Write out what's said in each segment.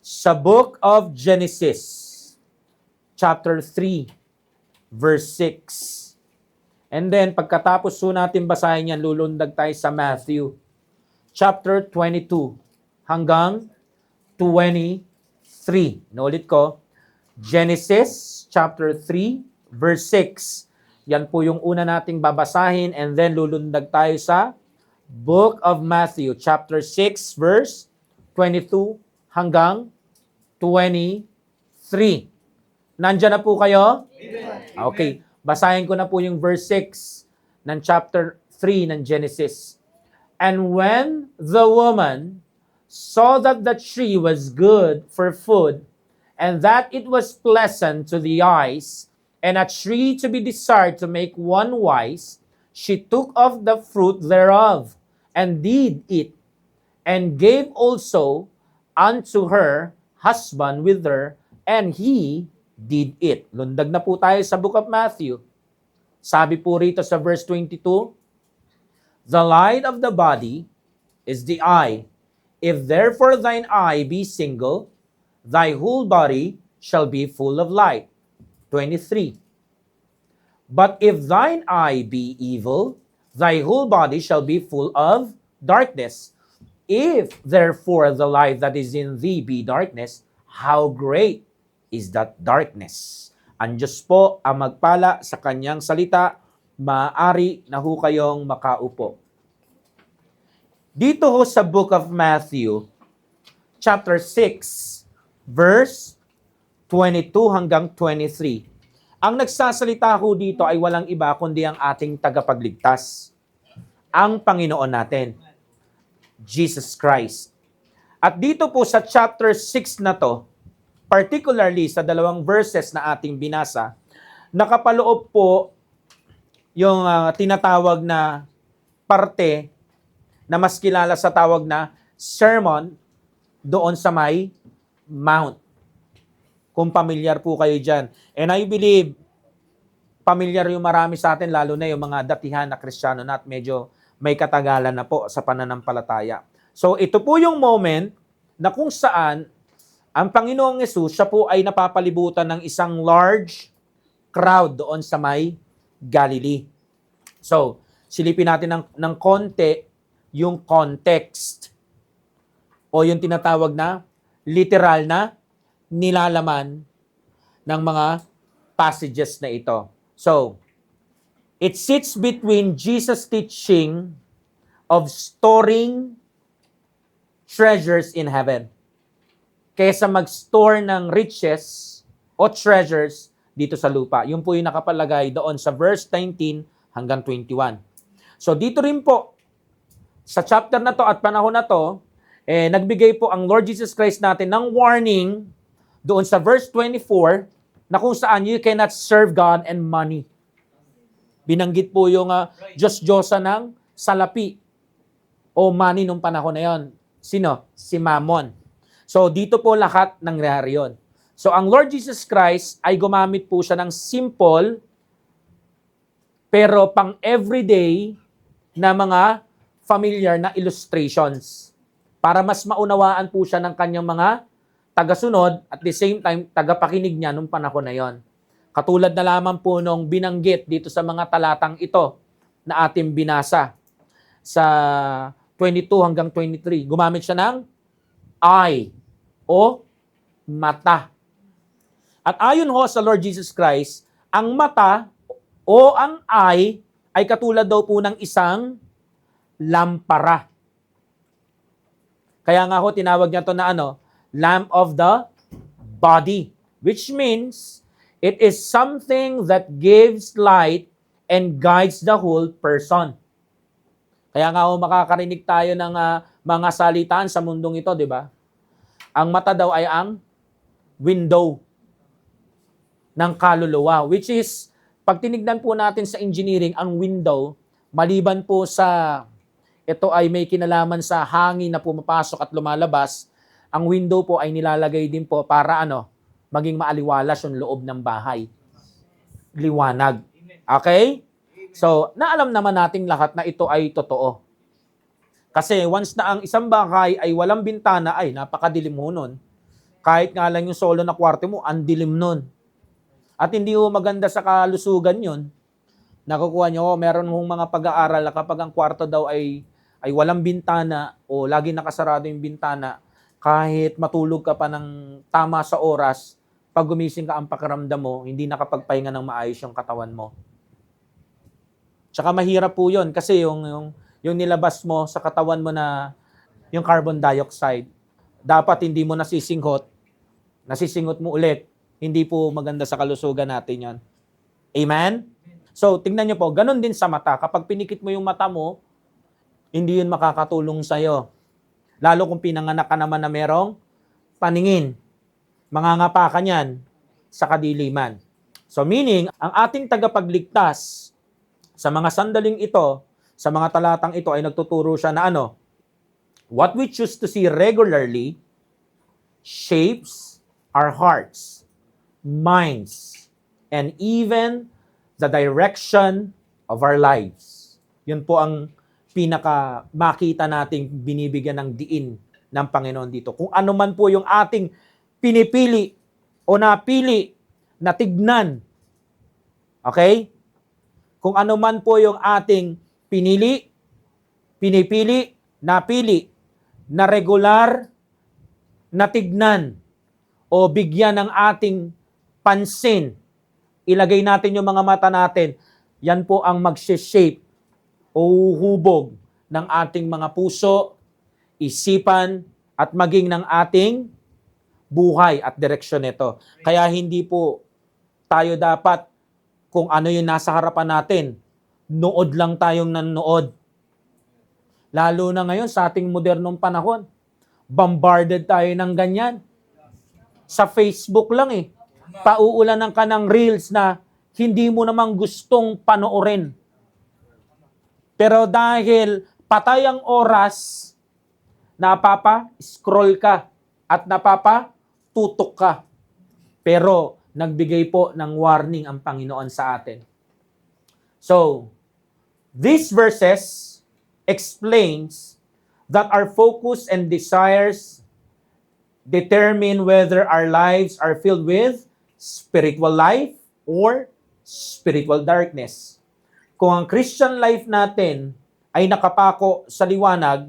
sa book of Genesis, chapter 3, verse 6. And then, pagkatapos po natin basahin yan, lulundag tayo sa Matthew, chapter 22, hanggang 23. Inulit ko, Genesis, chapter 3, verse 6. Yan po yung una nating babasahin, and then lulundag tayo sa book of Matthew, chapter 6, verse 22 hanggang 23. Nandiyan na po kayo? Okay. Basahin ko na po yung verse 6 ng chapter 3 ng Genesis. And when the woman saw that the tree was good for food, and that it was pleasant to the eyes, and a tree to be desired to make one wise, she took of the fruit thereof, and did eat, and gave also unto her husband with her, and he did eat. Lundag na po tayo sa book of Matthew. Sabi po rito sa verse 22, the light of the body is the eye. If therefore thine eye be single, thy whole body shall be full of light. 23. But if thine eye be evil, thy whole body shall be full of darkness. If therefore the light that is in thee be darkness, how great is that darkness? Ang Diyos po ang magpala sa kanyang salita, maaari na ho kayong makaupo. Dito ho sa book of Matthew, chapter 6, verse 22 hanggang 23. Ang nagsasalita ho dito ay walang iba kundi ang ating tagapagligtas, ang Panginoon natin, Jesus Christ. At dito po sa chapter 6 na to, particularly sa dalawang verses na ating binasa, nakapaloob po yung tinatawag na parte na mas kilala sa tawag na sermon doon sa may mount. Kung familiar po kayo dyan. And I believe, familiar yung marami sa atin, lalo na yung mga datihan na Kristiyano na at medyo may katagalan na po sa pananampalataya. So ito po yung moment na kung saan ang Panginoong Yesus, siya po ay napapalibutan ng isang large crowd doon sa may Galilee. So, silipin natin ng konti yung context o yung tinatawag na literal na nilalaman ng mga passages na ito. So, it sits between Jesus' teaching of storing treasures in heaven kaysa mag-store ng riches o treasures dito sa lupa. Yun po yung nakapalagay doon sa verse 19 hanggang 21. So dito rin po, sa chapter na to at panahon na to, nagbigay po ang Lord Jesus Christ natin ng warning doon sa verse 24 na kung saan you cannot serve God and money. Binanggit po yung Diyos-Diyosa ng salapi o money nung panahon na yon. Sino? Si Mammon. So, dito po lahat nangyari yun. So, ang Lord Jesus Christ ay gumamit po siya ng simple pero pang everyday na mga familiar na illustrations para mas maunawaan po siya ng kanyang mga tagasunod at the same time, tagapakinig niya nung panahon na yon. Katulad na lamang po nung binanggit dito sa mga talatang ito na ating binasa sa 22 hanggang 23. Gumamit siya ng eye o mata. At ayon ho sa Lord Jesus Christ, ang mata o ang eye ay katulad daw po ng isang lampara. Kaya nga ho, tinawag niya to na lamp of the body, which means it is something that gives light and guides the whole person. Kaya nga ho, makakarinig tayo ng mga salitaan sa mundong ito, di ba? Ang mata daw ay ang window ng kaluluwa, which is, pag tinignan po natin sa engineering, ang window, maliban po sa, ito ay may kinalaman sa hangin na pumapasok at lumalabas, ang window po ay nilalagay din po para maging maaliwalas yung loob ng bahay. Liwanag. Okay? So, naalam naman nating lahat na ito ay totoo. Kasi once na ang isang bahay ay walang bintana, ay napakadilim ho nun. Kahit nga lang yung solo na kwarto mo, ang dilim nun. At hindi ho maganda sa kalusugan yun. Nakukuha nyo, meron hong mga pag-aaral na kapag ang kwarto daw ay walang bintana o lagi nakasarado yung bintana, kahit matulog ka pa ng tama sa oras, pag gumising ka ang pakiramdam mo, hindi nakapagpahinga ng maayos yung katawan mo. Tsaka mahirap po yun kasi yung nilabas mo sa katawan mo na yung carbon dioxide, dapat hindi mo nasisinghot mo ulit. Hindi po maganda sa kalusugan natin yon. Amen? So, tingnan nyo po, ganun din sa mata. Kapag pinikit mo yung mata mo, hindi yun makakatulong sa'yo. Lalo kung pinanganak ka naman na merong paningin. Mangangapa ka niyan sa kadiliman. So, meaning, ang ating tagapagligtas sa mga sandaling ito, sa mga talatang ito ay nagtuturo siya na ano? What we choose to see regularly shapes our hearts, minds, and even the direction of our lives. Yun po ang pinaka makita nating binibigyan ng diin ng Panginoon dito. Kung ano man po yung ating pinipili o napili na tignan. Okay? Kung ano man po yung ating pinipili, napili, na regular na tignan o bigyan ng ating pansin, ilagay natin yung mga mata natin, yan po ang mag-shape o hubog ng ating mga puso, isipan, at maging ng ating buhay at direksyon nito. Kaya hindi po tayo dapat kung ano yung nasa harapan natin, nood lang tayong nanood. Lalo na ngayon sa ating modernong panahon, bombarded tayo ng ganyan. Sa Facebook lang pauulanan ka ng reels na hindi mo namang gustong panoorin. Pero dahil patay ang oras, napapa-scroll ka at napapa-tutok ka. Pero nagbigay po ng warning ang Panginoon sa atin. So, these verses explains that our focus and desires determine whether our lives are filled with spiritual life or spiritual darkness. Kung ang Christian life natin ay nakapako sa liwanag,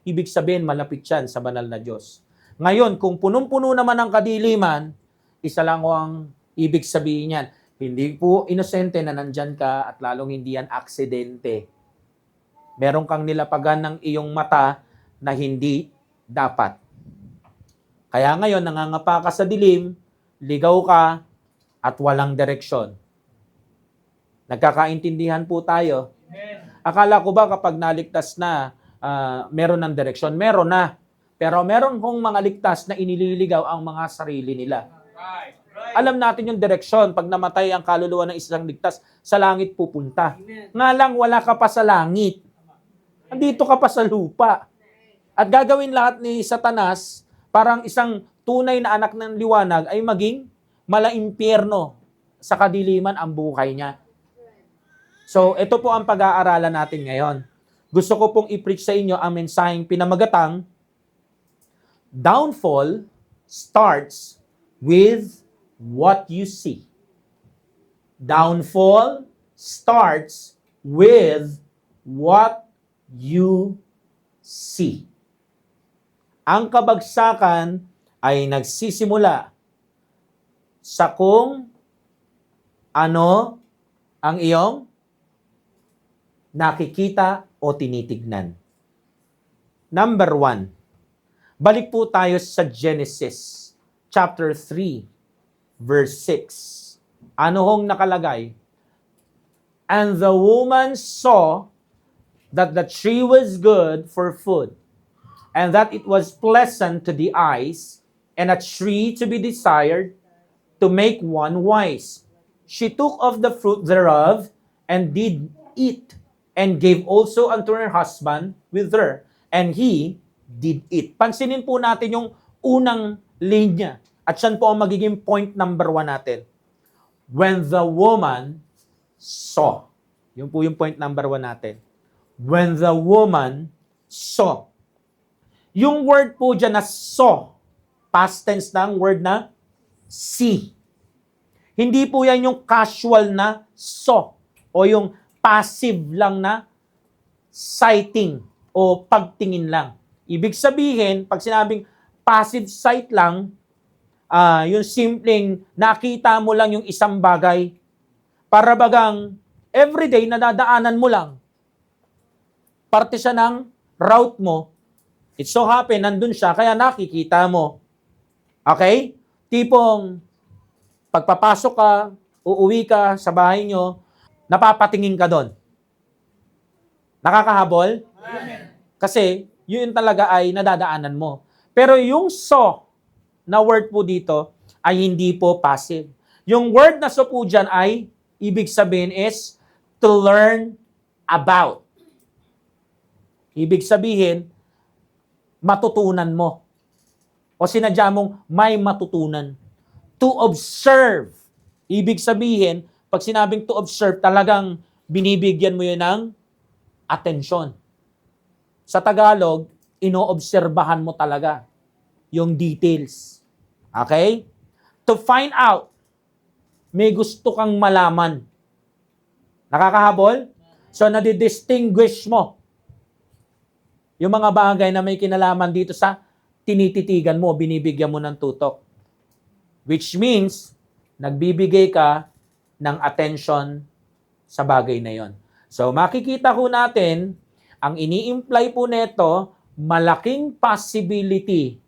ibig sabihin malapit yan sa banal na Diyos. Ngayon, kung punong-puno naman ang kadiliman, isa lang ang ibig sabihin yan. Hindi po inosente na nandyan ka at lalong hindi yan aksidente. Meron kang nilapagan ng iyong mata na hindi dapat. Kaya ngayon, nangangapa ka sa dilim, ligaw ka, at walang direksyon. Nagkakaintindihan po tayo. Akala ko ba kapag naligtas na, meron ng direksyon? Meron na. Pero meron kong mga ligtas na inililigaw ang mga sarili nila. Alam natin yung direksyon. Pag namatay ang kaluluwa ng isang ligtas, sa langit pupunta. Nga lang, wala ka pa sa langit. Andito ka pa sa lupa. At gagawin lahat ni Satanas, parang isang tunay na anak ng liwanag ay maging malaimpyerno sa kadiliman ang buhay niya. So, ito po ang pag-aaralan natin ngayon. Gusto ko pong i-preach sa inyo ang mensaheng pinamagatang, downfall starts with what you see. Downfall starts with what you see. Ang kabagsakan ay nagsisimula sa kung ano ang iyong nakikita o tinitignan. Number 1, balik po tayo sa Genesis chapter 3, verse 6. Ano hong nakalagay? And the woman saw that the tree was good for food, and that it was pleasant to the eyes, and a tree to be desired to make one wise. She took of the fruit thereof, and did eat, and gave also unto her husband with her, and he did eat. Pansinin po natin yung unang linya, at siyan po ang magiging point number 1 natin. When the woman saw. Yun po yung point number 1 natin. When the woman saw. Yung word po dyan na saw, Past tense ng word na see. Hindi po yan yung casual na saw o yung passive lang na sighting o pagtingin lang. Ibig sabihin, pag sinabing passive sight lang, yung simpleng nakita mo lang yung isang bagay, para bagang everyday nadadaanan mo lang. Parte siya ng route mo. It so happen, nandun siya, kaya nakikita mo. Okay? Tipong, pagpapasok ka, uuwi ka sa bahay nyo, napapatingin ka doon. Nakakahabol? Amen. Kasi, yun talaga ay nadadaanan mo. Pero yung saw na word po dito ay hindi po passive. Yung word na saw po dyan ay, ibig sabihin is, to learn about. Ibig sabihin, matutunan mo. O sinadya mong may matutunan. To observe. Ibig sabihin, pag sinabing to observe, talagang binibigyan mo yun ng atensyon. Sa Tagalog, inoobserbahan mo talaga yung details. Okay? To find out, may gusto kang malaman. Nakakahabol? So, nadidistinguish mo yung mga bagay na may kinalaman dito sa tinititigan mo, binibigyan mo ng tutok. Which means, nagbibigay ka ng attention sa bagay na yon. So, makikita ko natin, ang ini-imply po nito, malaking possibility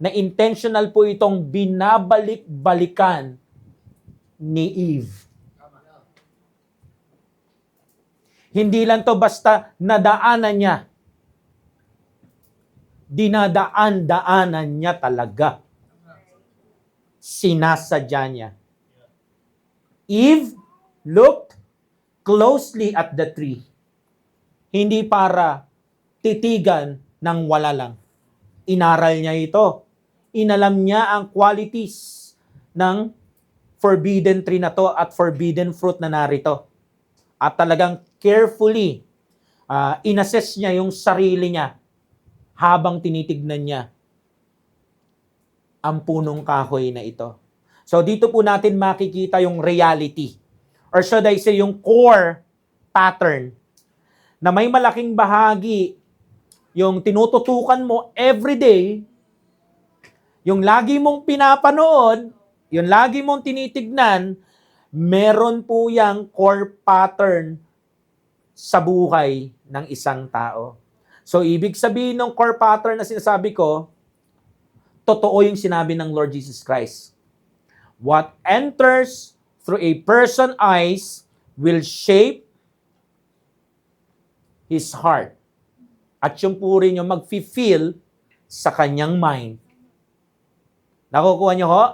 na intentional po itong binabalik-balikan ni Eve. Hindi lang to basta nadaanan niya. Dinadaan-daanan niya talaga. Sinasadya niya. Eve looked closely at the tree. Hindi para titigan ng wala lang. Inaral niya ito. Inalam niya ang qualities ng forbidden tree na to at forbidden fruit na narito. At talagang carefully inassess niya yung sarili niya habang tinitignan niya ang punong kahoy na ito. So dito po natin makikita yung reality, or should I say yung core pattern, na may malaking bahagi yung tinututukan mo everyday, yung lagi mong pinapanood, yung lagi mong tinitignan, meron po yang core pattern sa buhay ng isang tao. So, ibig sabihin ng core pattern na sinasabi ko, totoo yung sinabi ng Lord Jesus Christ. What enters through a person's eyes will shape his heart. At yung po rin yung mag-feel sa kanyang mind. Nakukuha niyo ho?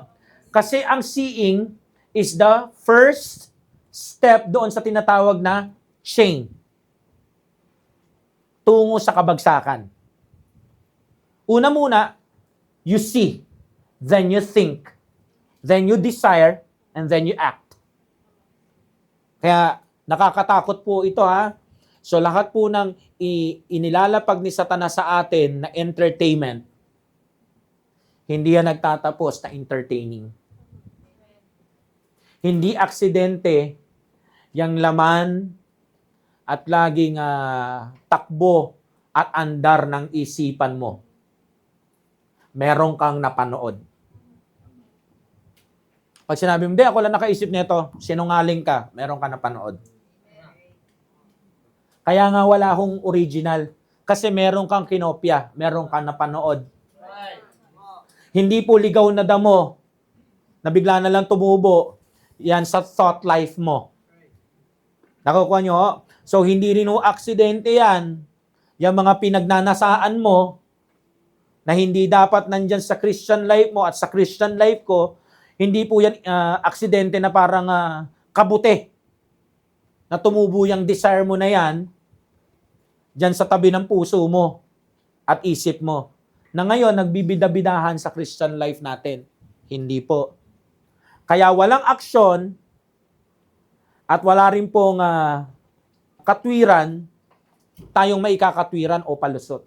Kasi ang seeing is the first step doon sa tinatawag na chain. Tungo sa kabagsakan. Una muna, you see, then you think, then you desire, and then you act. Kaya nakakatakot po ito ha. So lahat po ng inilalapag ni Satanas sa atin na entertainment, hindi yan nagtatapos na entertaining. Hindi aksidente yung laman at laging takbo at andar ng isipan mo. Meron kang napanood. Pag sinabi mo, hindi, ako lang nakaisip nito, sinungaling ka, meron ka napanood. Kaya nga wala akong original. Kasi meron kang kinopya, meron kang napanood. Hindi po ligaw na damo, na bigla na lang tumubo, yan sa thought life mo. Nakukuha nyo? So, hindi rin ho aksidente yan. Yung mga pinagnanasaan mo, na hindi dapat nandyan sa Christian life mo at sa Christian life ko, hindi po yan aksidente na parang kabute. Na tumubo yung desire mo na yan, dyan sa tabi ng puso mo at isip mo. Na ngayon, nagbibida-bidahan sa Christian life natin. Hindi po. Kaya walang aksyon at wala rin pong katwiran, tayong maikakatwiran o palusot.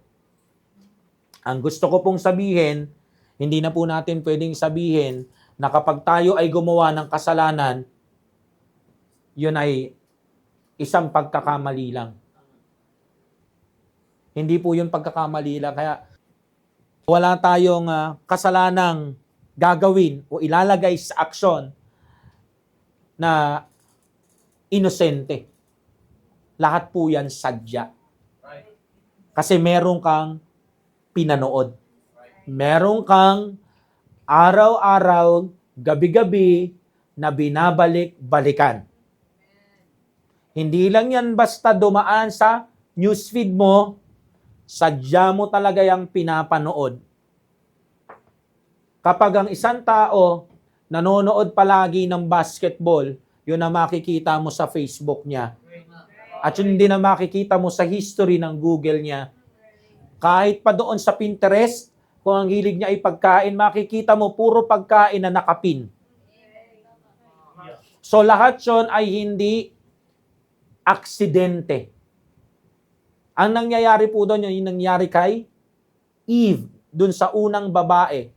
Ang gusto ko pong sabihin, Hindi na po natin pwedeng sabihin na kapag tayo ay gumawa ng kasalanan, yun ay isang pagkakamali lang. Hindi po yun pagkakamali lang. Kaya wala tayong kasalanang gagawin o ilalagay sa aksyon na inosente. Lahat po yan sadya. Kasi meron kang pinanood. Meron kang araw-araw, gabi-gabi na binabalik-balikan. Hindi lang yan basta dumaan sa newsfeed mo, sadya mo talaga yung pinapanood. Kapag ang isang tao nanonood palagi ng basketball, yun na makikita mo sa Facebook niya. At yun din na makikita mo sa history ng Google niya. Kahit pa doon sa Pinterest, kung ang hilig niya ay pagkain, makikita mo puro pagkain na nakapin. So lahat yun ay hindi aksidente. Ang nangyayari po doon, yung nangyari kay Eve, doon sa unang babae.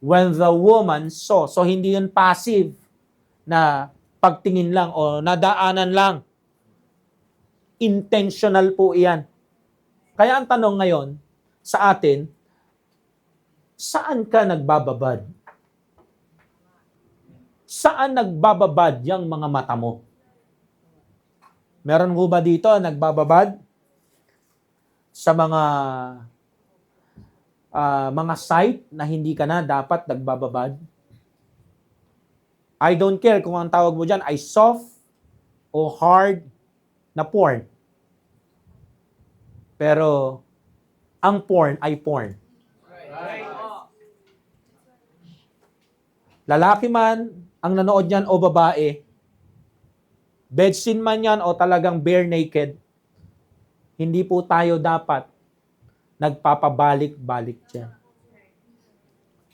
When the woman saw, so hindi yun passive na pagtingin lang o nadaanan lang. Intentional po iyan. Kaya ang tanong ngayon sa atin, saan ka nagbababad? Saan nagbababad yung mga mata mo? Meron ho ba dito nagbababad? Sa mga site na hindi ka na dapat nagbababad? I don't care kung ang tawag mo dyan ay soft o hard na porn. Pero, ang porn ay porn. Lalaki man ang nanood niyan o babae, bedseen man yan o talagang bare naked, hindi po tayo dapat nagpapabalik-balik dyan.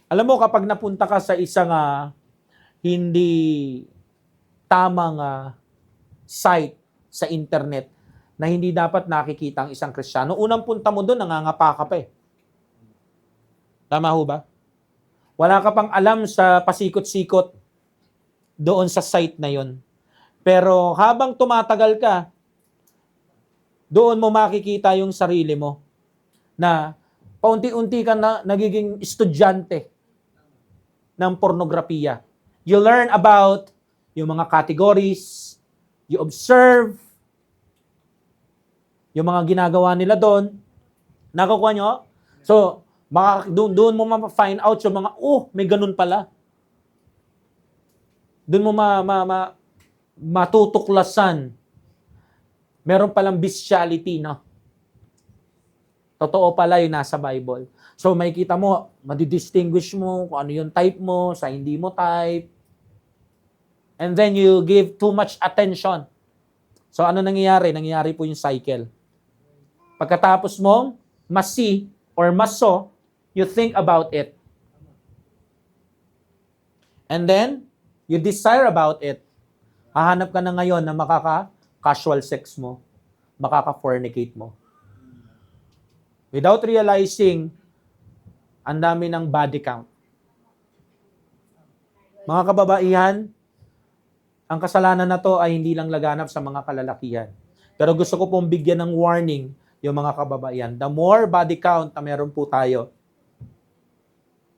Alam mo, kapag napunta ka sa isang hindi tamang site sa internet na hindi dapat nakikita ang isang Kristiyano, unang punta mo doon, nangangapa ka pa eh. Tama ho ba? Wala ka pang alam sa pasikot-sikot doon sa site na yon. Pero habang tumatagal ka, doon mo makikita yung sarili mo na paunti-unti ka na nagiging estudyante ng pornografiya. You learn about yung mga categories, you observe yung mga ginagawa nila doon. Nakukuha nyo? So, doon mo ma-find out yung mga, may ganun pala. Doon mo matutuklasan. Meron palang bestiality, no? Totoo pala yung nasa Bible. So, makikita mo, madidistinguish mo kung ano yung type mo, sa hindi mo type. And then you give too much attention. So, ano nangyayari? Nangyayari po yung cycle. Pagkatapos mong masi or maso, you think about it. And then, you desire about it. Hahanap ka na ngayon na makaka-casual sex mo, makaka-fornicate mo. Without realizing, ang dami ng body count. Mga kababaihan, ang kasalanan na to ay hindi lang laganap sa mga kalalakihan. Pero gusto ko pong bigyan ng warning yung mga kababaihan. The more body count na meron po tayo,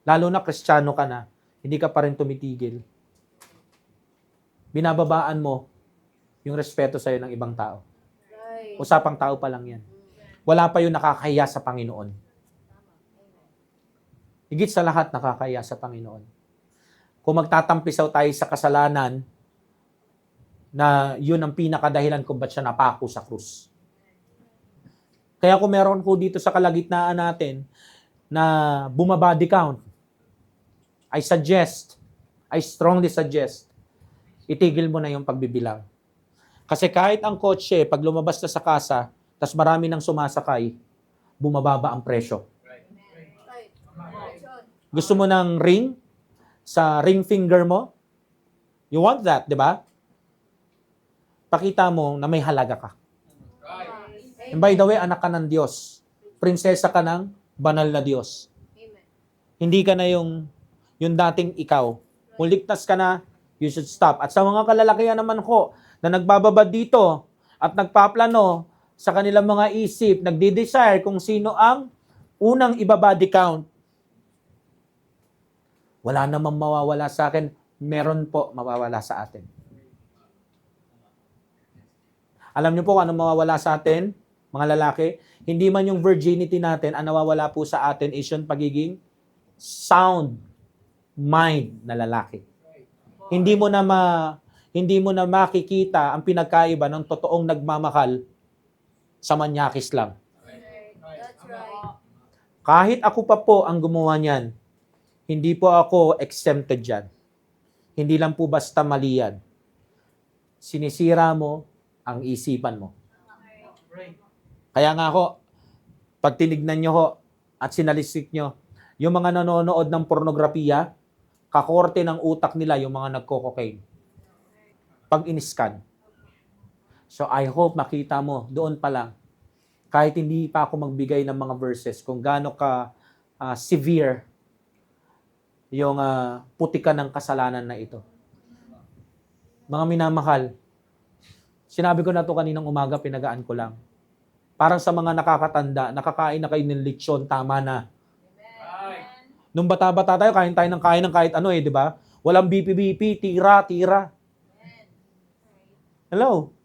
lalo na Kristiyano ka na, hindi ka pa rin tumitigil. Binababaan mo yung respeto sa'yo ng ibang tao. Usapang tao pa lang yan. Wala pa yung nakakahiya sa Panginoon. Higit sa lahat, nakakahiya sa Panginoon. Kung magtatampisaw tayo sa kasalanan, na yun ang pinakadahilan kung ba't siya napako sa krus. Kaya kung meron po dito sa kalagitnaan natin na bumabody count, I strongly suggest, itigil mo na yung pagbibilang. Kasi kahit ang kotse, pag lumabas na sa kasa, tas marami nang sumasakay, bumababa ang presyo. Gusto mo ng ring sa ring finger mo? You want that, di ba? Pakita mo na may halaga ka. And by the way, anak ka ng Diyos. Prinsesa ka ng banal na Diyos. Hindi ka na yung dating ikaw. Kung ligtas ka na, you should stop. At sa mga kalalakihan naman ko na nagbababad dito at nagpaplano sa kanilang mga isip, nagde-desire kung sino ang unang ibabody count. Wala namang mawawala sa akin. Meron po mawawala sa atin. Alam niyo po kung ano mawawala sa atin, mga lalaki? Hindi man yung virginity natin, ang nawawala po sa atin is yung pagiging sound mind na lalaki. Hindi mo na makikita ang pinagkaiba ng totoong nagmamahal sa manyakis lang. That's right. Kahit ako pa po ang gumawa niyan, hindi po ako exempted dyan. Hindi lang po basta mali yan. Sinisira mo ang isipan mo. Kaya nga ako, pag tinignan nyo ho at sinalisik nyo, yung mga nanonood ng pornografiya, kakorte ng utak nila yung mga nagko-cocaine. Pag in-scan. So I hope makita mo doon pa lang, kahit hindi pa ako magbigay ng mga verses, kung gaano ka severe yung putikan ng kasalanan na ito. Mga minamahal, sinabi ko na to kaninang umaga, pinagaan ko lang. Parang sa mga nakakatanda, nakakain na kayo ng lechon, tama na. Nung bata-bata tayo, kain tayo ng kahit ano di ba? Walang BP-BP, tira. Hello?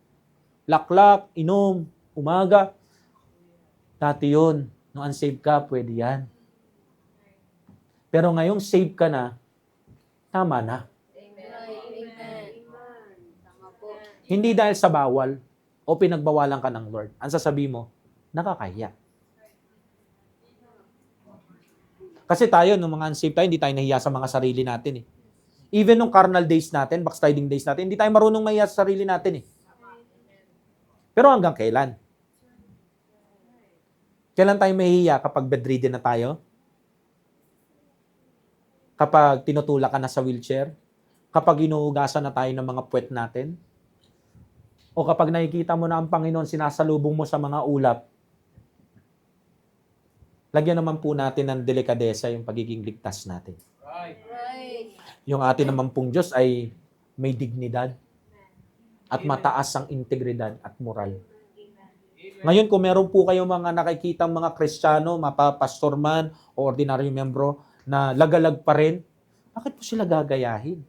Laklak, inom, umaga. Dati yun. Nung unsaved ka, pwede yan. Pero ngayong saved ka na, tama na. Amen. Tama po. Hindi dahil sa bawal o pinagbawalan ka ng Lord. Ang sasabi mo, nakakahiya. Kasi tayo, nung mga unsaved tayo, hindi tayo nahiya sa mga sarili natin eh. Even nung carnal days natin, backsliding days natin, hindi tayo marunong mahiya sa sarili natin eh. Pero hanggang kailan? Kailan tayo mahihiya kapag bedridden na tayo? Kapag tinutulak ka na sa wheelchair? Kapag inuugasan na tayo ng mga puwet natin? O kapag nakikita mo na ang Panginoon sinasalubong mo sa mga ulap? Lagyan naman po natin ng delikadesa yung pagiging ligtas natin. Right. Yung atin naman pong Diyos ay may dignidad at mataas ang integridad at moral. Ngayon, kung meron po kayong mga nakikitang mga Kristiyano, mapapastor man o ordinaryo membro na lagalag pa rin, bakit po sila gagayahin?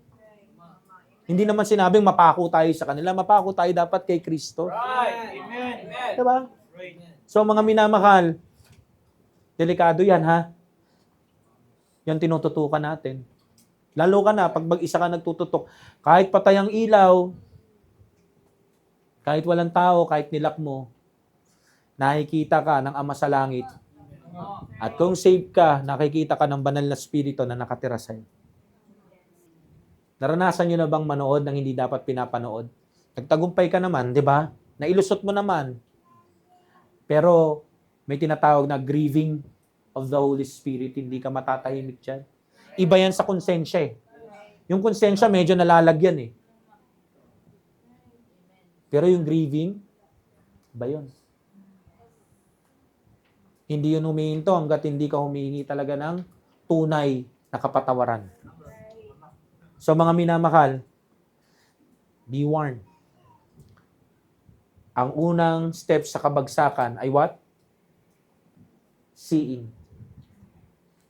Hindi naman sinabing mapako tayo sa kanila, mapako tayo dapat kay Kristo. Right. Amen. Amen. Diba? Right. So mga minamahal, delikado yan ha. Yan tinututukan natin. Lalo ka na, pag mag-isa ka nagtututok, kahit patay ang ilaw, kahit walang tao, kahit nilak mo, nakikita ka ng Ama sa Langit. At kung saved ka, nakikita ka ng banal na spirito na nakatira sa'yo. Naranasan nyo na bang manood ng hindi dapat pinapanood? Nagtagumpay ka naman, di ba? Nailusot mo naman. Pero may tinatawag na grieving of the Holy Spirit. Hindi ka matatahimik dyan. Iba yan sa konsensya eh. Yung konsensya medyo nalalagyan eh. Pero yung grieving, iba yun. Hindi yun humihinto hanggat hindi ka humihingi talaga ng tunay na kapatawaran. So mga minamahal, be warned. Ang unang step sa kabagsakan ay what? Seeing.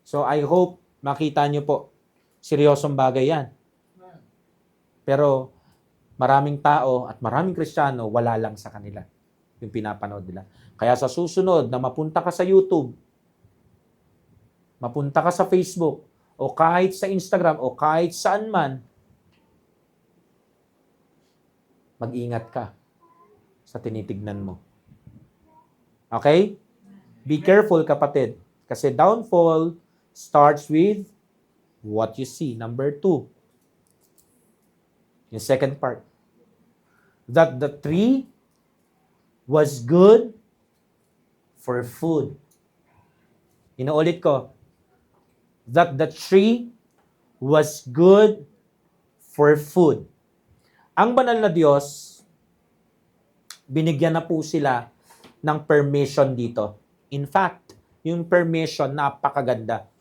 So I hope makita nyo po, seryosong bagay yan. Pero maraming tao at maraming Kristiyano, wala lang sa kanila yung pinapanood nila. Kaya sa susunod na mapunta ka sa YouTube, mapunta ka sa Facebook, o kahit sa Instagram, o kahit saan man, mag-ingat ka sa tinitignan mo. Okay? Be careful, kapatid. Kasi downfall starts with what you see. Number 2. Yung second part. That the tree was good for food. Inuulit ko. That the tree was good for food. Ang banal na Diyos, binigyan na po sila ng permission dito. In fact, yung permission napakaganda.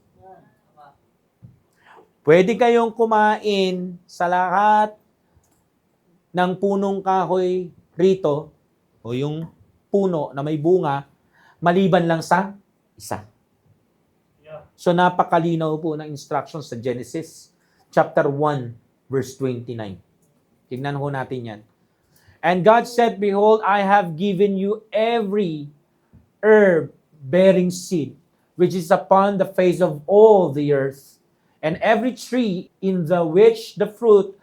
Pwede kayong kumain sa lahat ng punong kahoy rito, o yung puno na may bunga, maliban lang sa isa. So napakalinaw po ng instructions sa Genesis chapter 1 verse 29. Tingnan ho natin yan. And God said, Behold, I have given you every herb bearing seed, which is upon the face of all the earth, and every tree in the which the fruit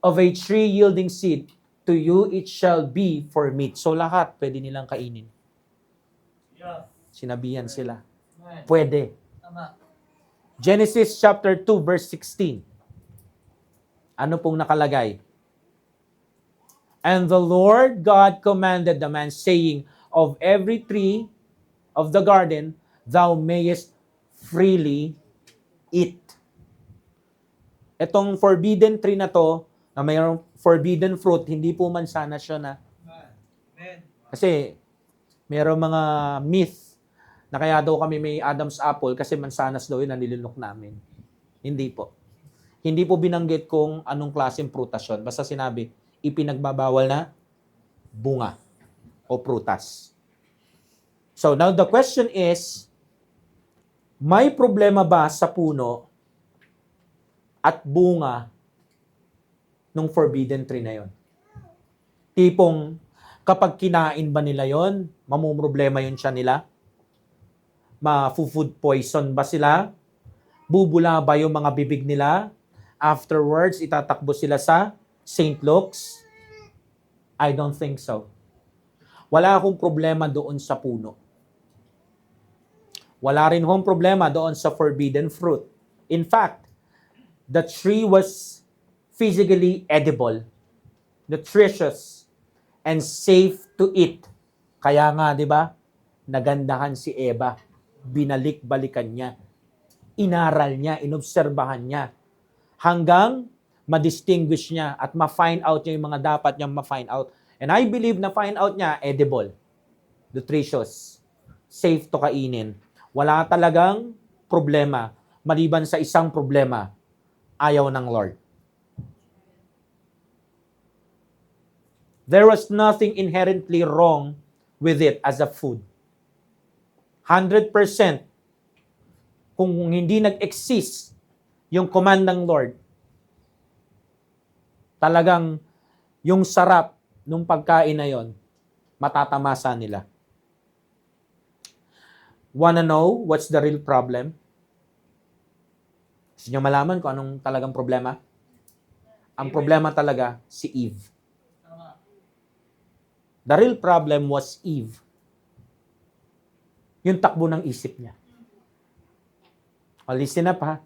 of a tree yielding seed, to you it shall be for meat. So lahat pwede nilang kainin. Sinabihan sila. Pwede. Genesis chapter 2 verse 16. Ano pong nakalagay? And the Lord God commanded the man, saying, Of every tree of the garden thou mayest freely eat. Itong forbidden tree na to, na mayroong forbidden fruit, hindi po mansanas yun na. Kasi mayroong mga myth na kaya daw kami may Adam's apple kasi mansanas daw yun na nilunok namin. Hindi po. Hindi po binanggit kung anong klaseng prutas yun. Basta sinabi, ipinagbabawal na bunga o prutas. So now the question is, may problema ba sa puno at bunga nung forbidden tree na yon? Tipong, kapag kinain ba nila yon, mamumroblema yun siya nila? Ma-food poison ba sila? Bubula ba yung mga bibig nila? Afterwards, itatakbo sila sa St. Luke's? I don't think so. Wala akong problema doon sa puno. Wala rin akong problema doon sa forbidden fruit. In fact, the tree was physically edible, nutritious, and safe to eat. Kaya nga, di ba, nagandahan si Eva. Binalik-balikan niya. Inaral niya, inobserbahan niya. Hanggang ma-distinguish niya at ma-find out niya yung mga dapat niyang ma-find out. And I believe na find out niya, edible, nutritious, safe to kainin. Wala talagang problema. Maliban sa isang problema, ayaw ng Lord. There was nothing inherently wrong with it as a food. 100% kung hindi nag-exist yung command ng Lord, talagang yung sarap nung pagkain na yon, matatamasa nila. Wanna know what's the real problem? Gusto nyo malaman kung anong talagang problema? Ang problema talaga, si Eve. The real problem was Eve. Yung takbo ng isip niya. Listen up ha.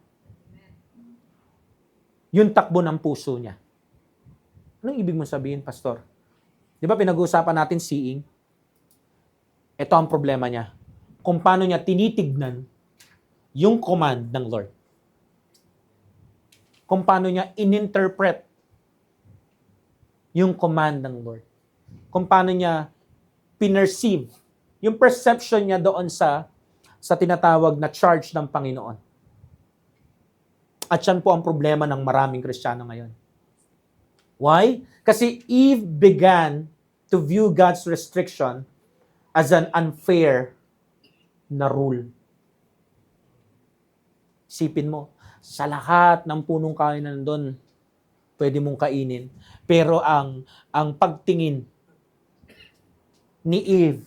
Yung takbo ng puso niya. Anong ibig mo sabihin, Pastor? Di ba pinag-uusapan natin seeing? Ito ang problema niya. Kung paano niya tinitignan yung command ng Lord. Kung paano niya ininterpret yung command ng Lord. Kung paano niya pinerceive yung perception niya doon sa tinatawag na charge ng Panginoon. At yan po ang problema ng maraming Kristiyano ngayon. Why? Kasi Eve began to view God's restriction as an unfair na rule. Isipin mo, sa lahat ng punong kain na nandun, pwede mong kainin. Pero ang pagtingin ni Eve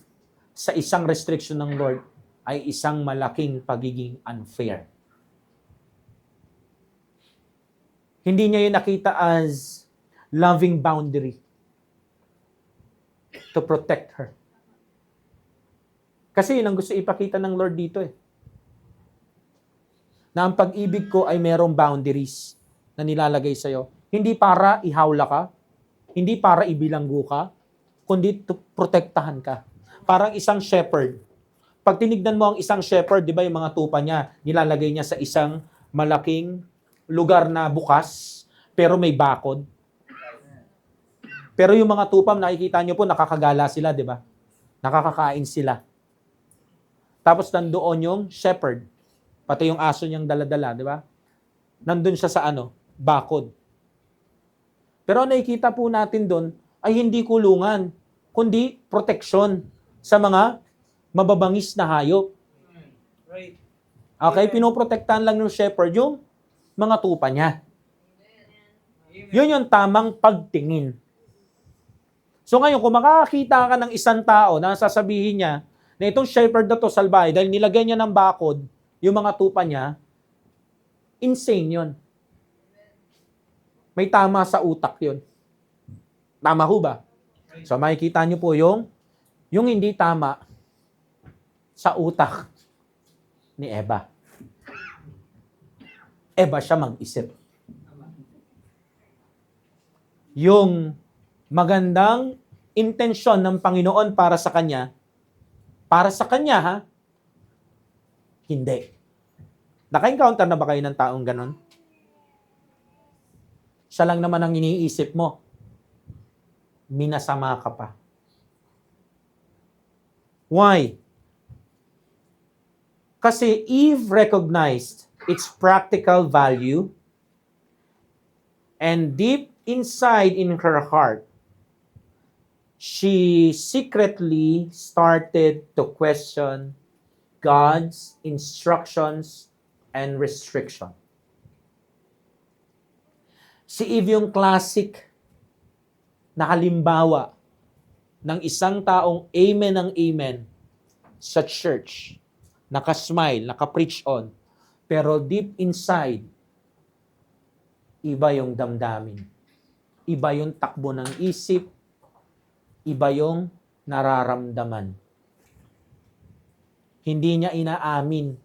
sa isang restriction ng Lord ay isang malaking pagiging unfair. Hindi niya yun nakita as loving boundary to protect her. Kasi yun ang gusto ipakita ng Lord dito eh. Na ang pag-ibig ko ay merong boundaries na nilalagay sa'yo. Hindi para ihawla ka, hindi para ibilanggo ka, kundi to protektahan ka. Parang isang shepherd. Pag tinignan mo ang isang shepherd, di ba yung mga tupa niya, nilalagay niya sa isang malaking lugar na bukas, pero may bakod. Pero yung mga tupam, nakikita nyo po, nakakagala sila, di ba? Nakakakain sila. Tapos nandoon yung shepherd, pati yung aso niyang daladala, di ba? nandun siya sa bakod. Pero nakikita po natin doon ay hindi kulungan, kundi proteksyon sa mga mababangis na hayop. Right. Okay, pinoprotektahan lang ng shepherd yung mga tupa niya. Amen. Yun yung tamang pagtingin. So ngayon, kung makakakita ka ng isang tao na sasabihin niya na itong shepherd na to salbahe dahil nilagay niya ng bakod yung mga tupa niya, insane yun. May tama sa utak yun. Tama ho ba? So makikita niyo po yung hindi tama sa utak ni Eva. Eva siya mag-isip. Yung magandang intensyon ng Panginoon para sa kanya ha, hindi. Naka-encounter na ba kayo ng taong ganon? Siya lang naman ang iniisip mo. Minasama ka pa. Why? Kasi Eve recognized its practical value and deep inside in her heart, she secretly started to question God's instructions and restriction. Si Eve yung classic na halimbawa ng isang taong amen ng amen sa church, naka-smile, naka-preach on, pero deep inside, iba yung damdamin. Iba yung takbo ng isip, iba yung nararamdaman. Hindi niya inaamin,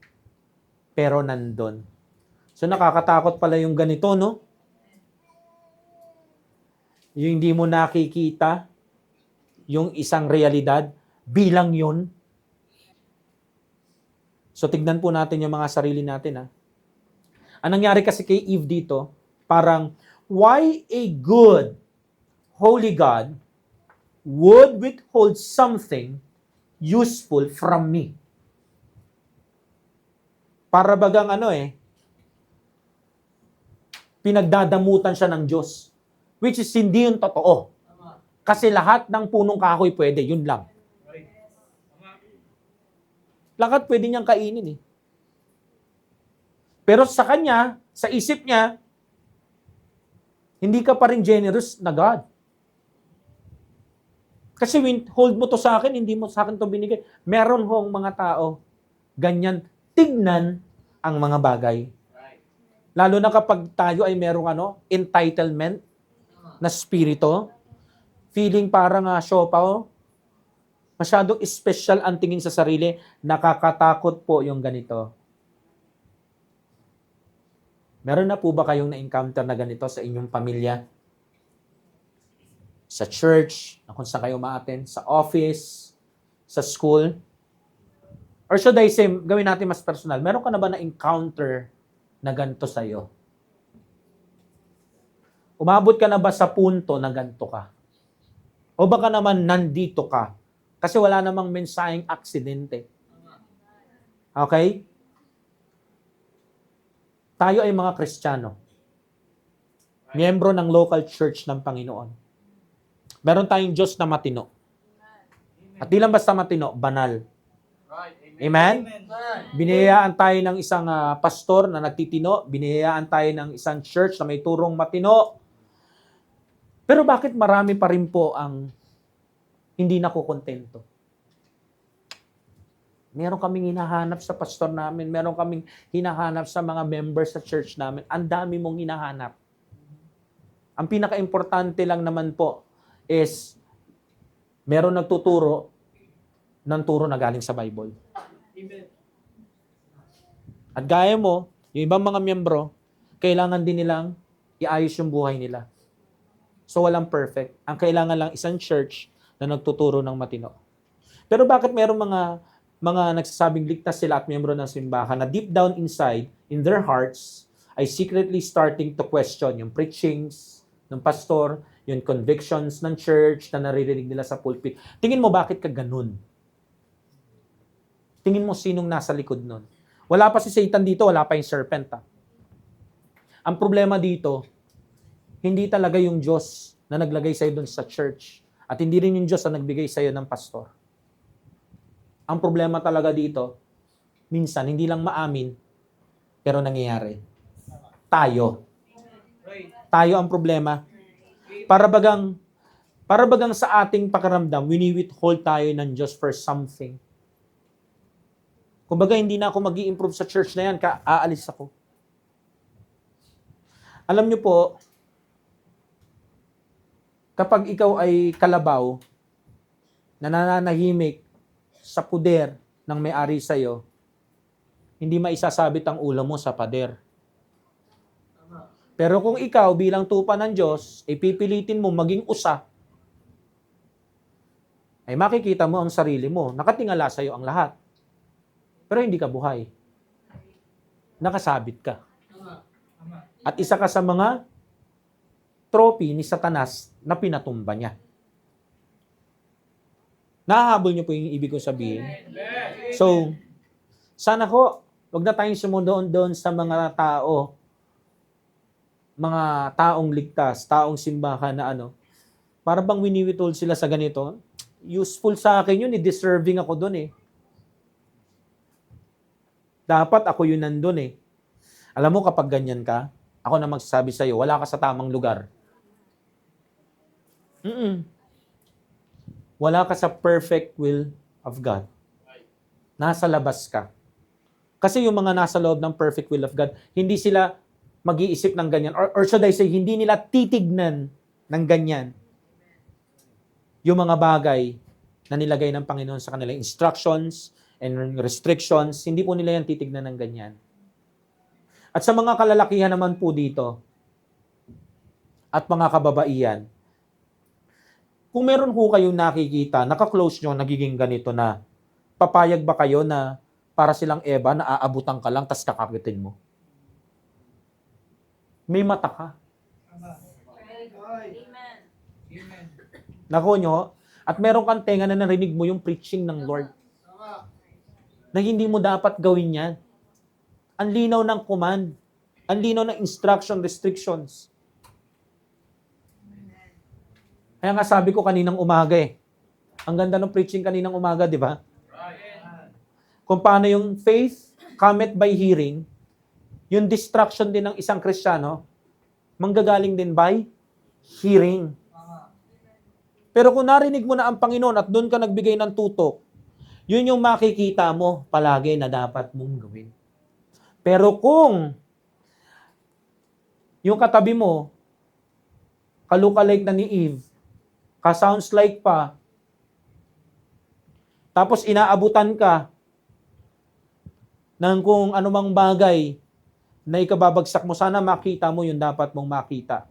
pero nandun. So nakakatakot pala yung ganito, no? Yung hindi mo nakikita, yung isang realidad, bilang yun. So tignan po natin yung mga sarili natin, ha? Ang nangyari kasi kay Eve dito, parang, why a good, holy God would withhold something useful from me? Para bagang pinagdadamutan siya ng Diyos. Which is hindi yung totoo. Kasi lahat ng punong kahoy pwede, yun lang. Right. Tama. Lahat pwede niyang kainin eh. Pero sa kanya, sa isip niya, hindi ka pa rin generous na God. Kasi hold mo to sa akin, hindi mo sa akin to binigay. Meron hong mga tao, ganyan, tignan ang mga bagay. Right. Lalo na kapag tayo ay merong entitlement na spirito, feeling parang siopaw, masyadong special ang tingin sa sarili, nakakatakot po yung ganito. Meron na po ba kayong na-encounter na ganito sa inyong pamilya? Sa church, kung saan kayo ma-attend, sa office, sa school? Or should I say, gawin natin mas personal, meron ka na ba na-encounter na ganito sa'yo? Umabot ka na ba sa punto na ganito ka? O baka naman nandito ka? Kasi wala namang mensaheng aksidente. Okay? Tayo ay mga Kristiyano. Miyembro ng local church ng Panginoon. Meron tayong Diyos na matino. At di lang basta matino, banal. Right. Amen? Amen. Biniyayaan tayo ng isang pastor na nagtitino. Biniyayaan tayo ng isang church na may turong matino. Pero bakit marami pa rin po ang hindi nakukontento? Meron kaming hinahanap sa pastor namin. Meron kaming hinahanap sa mga members sa church namin. Ang dami mong hinahanap. Ang pinaka-importante lang naman po is meron nagtuturo ng turo na galing sa Bible. Amen. At gaya mo, yung ibang mga miyembro, kailangan din nilang iayos yung buhay nila. So walang perfect. Ang kailangan lang isang church na nagtuturo ng matino. Pero bakit meron mga nagsasabing ligtas sila at miyembro ng simbahan na deep down inside, in their hearts, ay secretly starting to question yung preachings ng pastor, yung convictions ng church na naririnig nila sa pulpit. Tingin mo bakit ka ganun? Tingin mo sinong nasa likod nun? Wala pa si Satan dito, wala pa yung serpent. Ang problema dito, hindi talaga yung Diyos na naglagay sa'yo doon sa church. At hindi rin yung Diyos na nagbigay sa'yo ng pastor. Ang problema talaga dito, minsan, hindi lang maamin, pero nangyayari. Tayo. Right. Tayo ang problema. Para bagang sa ating pakiramdam, wini-withhold tayo ng Diyos for something. Kumbaga, hindi na ako mag-i-improve sa church na yan, aalis ako. Alam niyo po, kapag ikaw ay kalabaw, na nananahimik sa puder ng may-ari sa'yo, hindi maisasabit ang ulo mo sa pader. Pero kung ikaw bilang tupa ng Diyos, ipipilitin mo maging usa, ay makikita mo ang sarili mo. Nakatingala sa'yo ang lahat. Pero hindi ka buhay. Nakasabit ka. At isa ka sa mga trophy ni Satanas na pinatumba niya. Nahahabol niyo po yung ibig kong sabihin. So, sana ko, wag na tayong sumunod doon sa mga taong ligtas, taong simbahan na para bang winiwitol sila sa ganito. Useful sa akin yun, deserving ako doon eh. Dapat ako yun nandun eh. Alam mo kapag ganyan ka, ako na magsasabi sa'yo, wala ka sa tamang lugar. Wala ka sa perfect will of God. Nasa labas ka. Kasi yung mga nasa loob ng perfect will of God, hindi sila mag-iisip ng ganyan. Or should I say, hindi nila titignan ng ganyan. Yung mga bagay na nilagay ng Panginoon sa kanilang instructions and restrictions, hindi po nila yan titignan ng ganyan. At sa mga kalalakihan naman po dito, at mga kababaihan, kung meron po kayong nakikita, naka-close nyo, nagiging ganito na, papayag ba kayo na para silang Eva, na aabutan ka lang, tas kakakitin mo? May mata ka. Amen. Amen. Naku nyo, at meron kang tenga na narinig mo yung preaching ng Lord. Na hindi mo dapat gawin yan. Ang linaw ng command. Ang linaw ng instruction, restrictions. Kaya nga sabi ko kaninang umaga eh. Ang ganda ng preaching kaninang umaga, di ba? Right. Kung paano yung faith cometh by hearing, yung distraction din ng isang Kristiyano, manggagaling din by hearing. Pero kung narinig mo na ang Panginoon at doon ka nagbigay ng tutok, yun yung makikita mo palagi na dapat mong gawin. Pero kung yung katabi mo, kalukalike na ni Eve, ka-sounds like pa, tapos inaabutan ka ng kung anumang bagay na ikababagsak mo, sana makita mo yung dapat mong makita.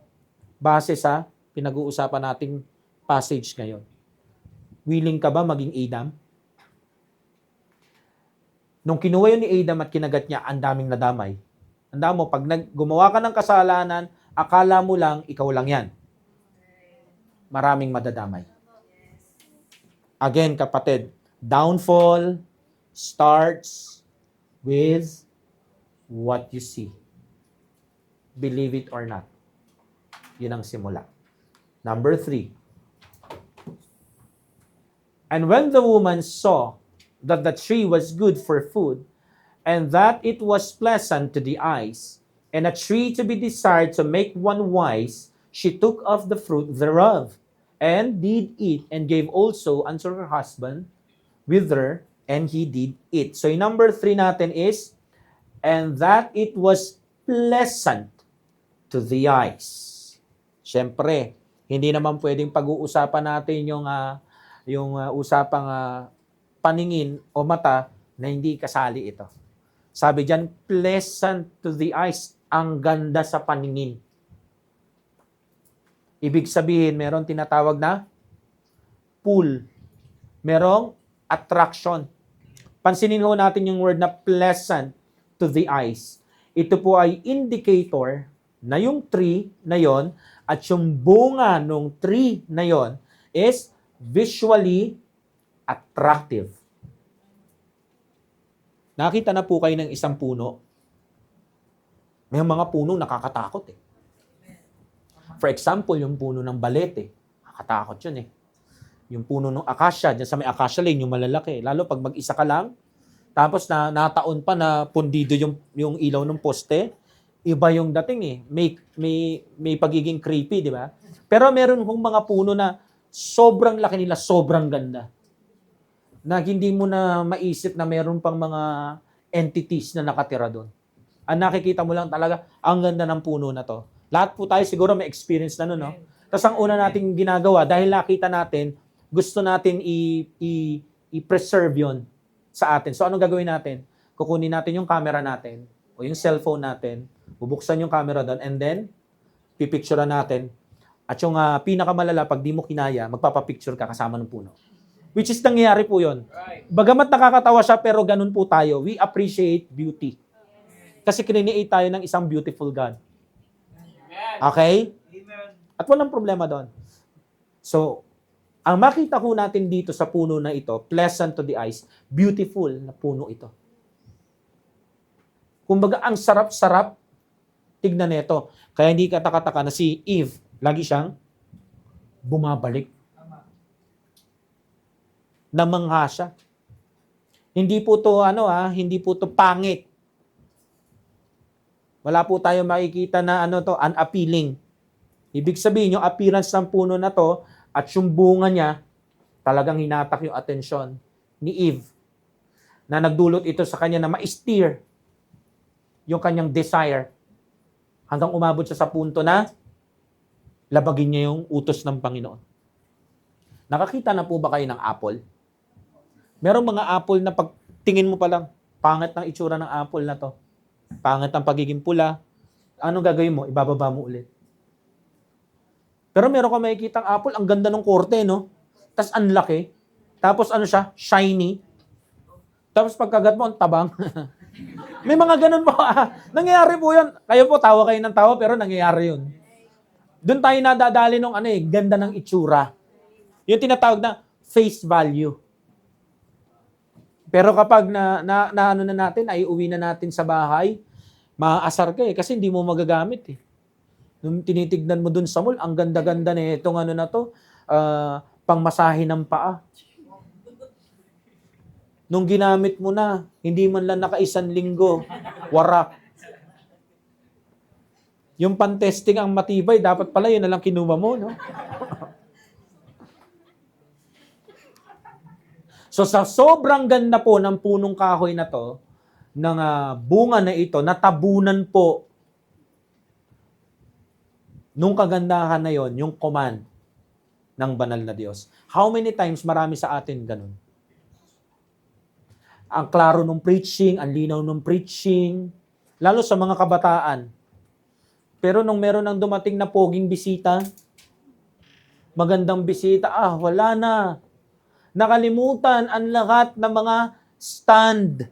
Base sa pinag-uusapan nating passage ngayon. Willing ka ba maging Adam? Nung kinuha yun ni Adam at kinagat niya, ang daming nadamay. Tandaan mo, pag gumawa ka ng kasalanan, akala mo lang, ikaw lang yan. Maraming madadamay. Again, kapatid, downfall starts with what you see. Believe it or not. Yun ang simula. Number 3. And when the woman saw that the tree was good for food, and that it was pleasant to the eyes, and a tree to be desired to make one wise, she took of the fruit thereof, and did eat, and gave also unto her husband with her, and he did eat. So yung number 3 natin is, and that it was pleasant to the eyes. Siyempre, hindi naman pwedeng pag-uusapan natin yung usapang paningin o mata na hindi kasali ito. Sabi diyan, pleasant to the eyes, ang ganda sa paningin. Ibig sabihin, meron tinatawag na pull. Merong attraction. Pansinin ho natin yung word na pleasant to the eyes. Ito po ay indicator na yung tree na yon at yung bunga ng tree na yon is visually attractive. Nakita na po kayo ng isang puno. May mga punong nakakatakot eh. For example, yung puno ng balete. Nakakatakot yun eh. Yung puno ng acacia, dyan sa may acacia lane, yung malalaki. Lalo pag mag-isa ka lang, tapos nataon pa na pundido yung ilaw ng poste, iba yung dating eh. May pagiging creepy, di ba? Pero meron hong mga puno na sobrang laki nila, sobrang ganda. Na hindi mo na maisip na meron pang mga entities na nakatira doon. Ang nakikita mo lang talaga, ang ganda ng puno na to. Lahat po tayo siguro may experience na nun, no? Tapos ang una nating ginagawa, dahil nakita natin, gusto natin i-preserve yon sa atin. So anong gagawin natin? Kukunin natin yung camera natin o yung cellphone natin, bubuksan yung camera doon, and then pipicturean natin. At yung pinakamalala, pag di mo kinaya, magpapapicture ka kasama ng puno. Which is nangyayari po yon. Right. Bagamat nakakatawa siya, pero ganun po tayo. We appreciate beauty. Kasi create tayo ng isang beautiful God. Amen. Okay? Amen. At walang problema doon. So, ang makita ko natin dito sa puno na ito, pleasant to the eyes, beautiful na puno ito. Kumbaga, ang sarap-sarap tignan nito. Kaya hindi kataka-taka na si Eve, lagi siyang bumabalik. Tama. Namangha siya. Hindi po to hindi po to pangit. Wala po tayo makikita na unappealing. Ibig sabihin, yung appearance ng puno na to at yung bunga niya, talagang hinatak yung atensyon ni Eve na nagdulot ito sa kanya na ma-steer yung kanyang desire hanggang umabot siya sa punto na labagin niya yung utos ng Panginoon. Nakakita na po ba kayo ng apple? Merong mga apple na pag tingin mo pa lang, pangit ng itsura ng apple na to. Pangit ang pagiging pula. Anong gagawin mo? Ibababa mo ulit. Pero meron ka makikitang apple, ang ganda ng korte, no? Tapos ang laki. Tapos siya? Shiny. Tapos pagkagat mo, ang tabang. May mga ganun po. Nangyayari po yan. Kayo po, tawa kayo ng tawa, pero nangyayari yun. Doon tayo nadadali ng ganda ng itsura. Yung tinatawag na face value. Pero kapag na natin, ay uwi na natin sa bahay, maaasar ka kasi hindi mo magagamit eh. Nung tinitignan mo dun sa mall, ang ganda-ganda na itong na to, pangmasahe ng paa. Nung ginamit mo na, hindi man lang naka-isang linggo, warak. Yung pan-testing ang matibay, dapat pala yun na lang kinuha mo, no? So sa sobrang ganda po ng punong kahoy na to, ng bunga na ito, natabunan po nung kagandahan na yon, yung command ng banal na Diyos. How many times marami sa atin ganun? Ang klaro ng preaching, ang linaw ng preaching, lalo sa mga kabataan. Pero nung meron ng dumating na poging bisita, magandang bisita, wala na. Nakalimutan ang lahat ng mga stand.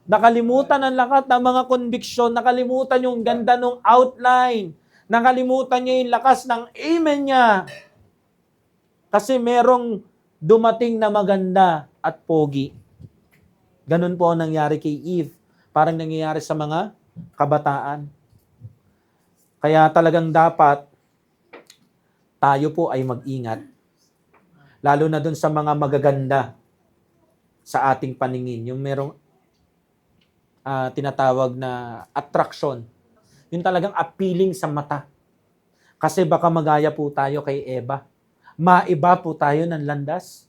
Nakalimutan ang lahat ng mga conviction. Nakalimutan yung ganda ng outline. Nakalimutan niya yung lakas ng amen niya. Kasi merong dumating na maganda at pogi. Ganun po ang nangyari kay Eve. Parang nangyayari sa mga kabataan. Kaya talagang dapat tayo po ay mag-ingat. Lalo na dun sa mga magaganda sa ating paningin. Yung merong tinatawag na attraction. Yung talagang appealing sa mata. Kasi baka magaya po tayo kay Eva. Maiba po tayo ng landas.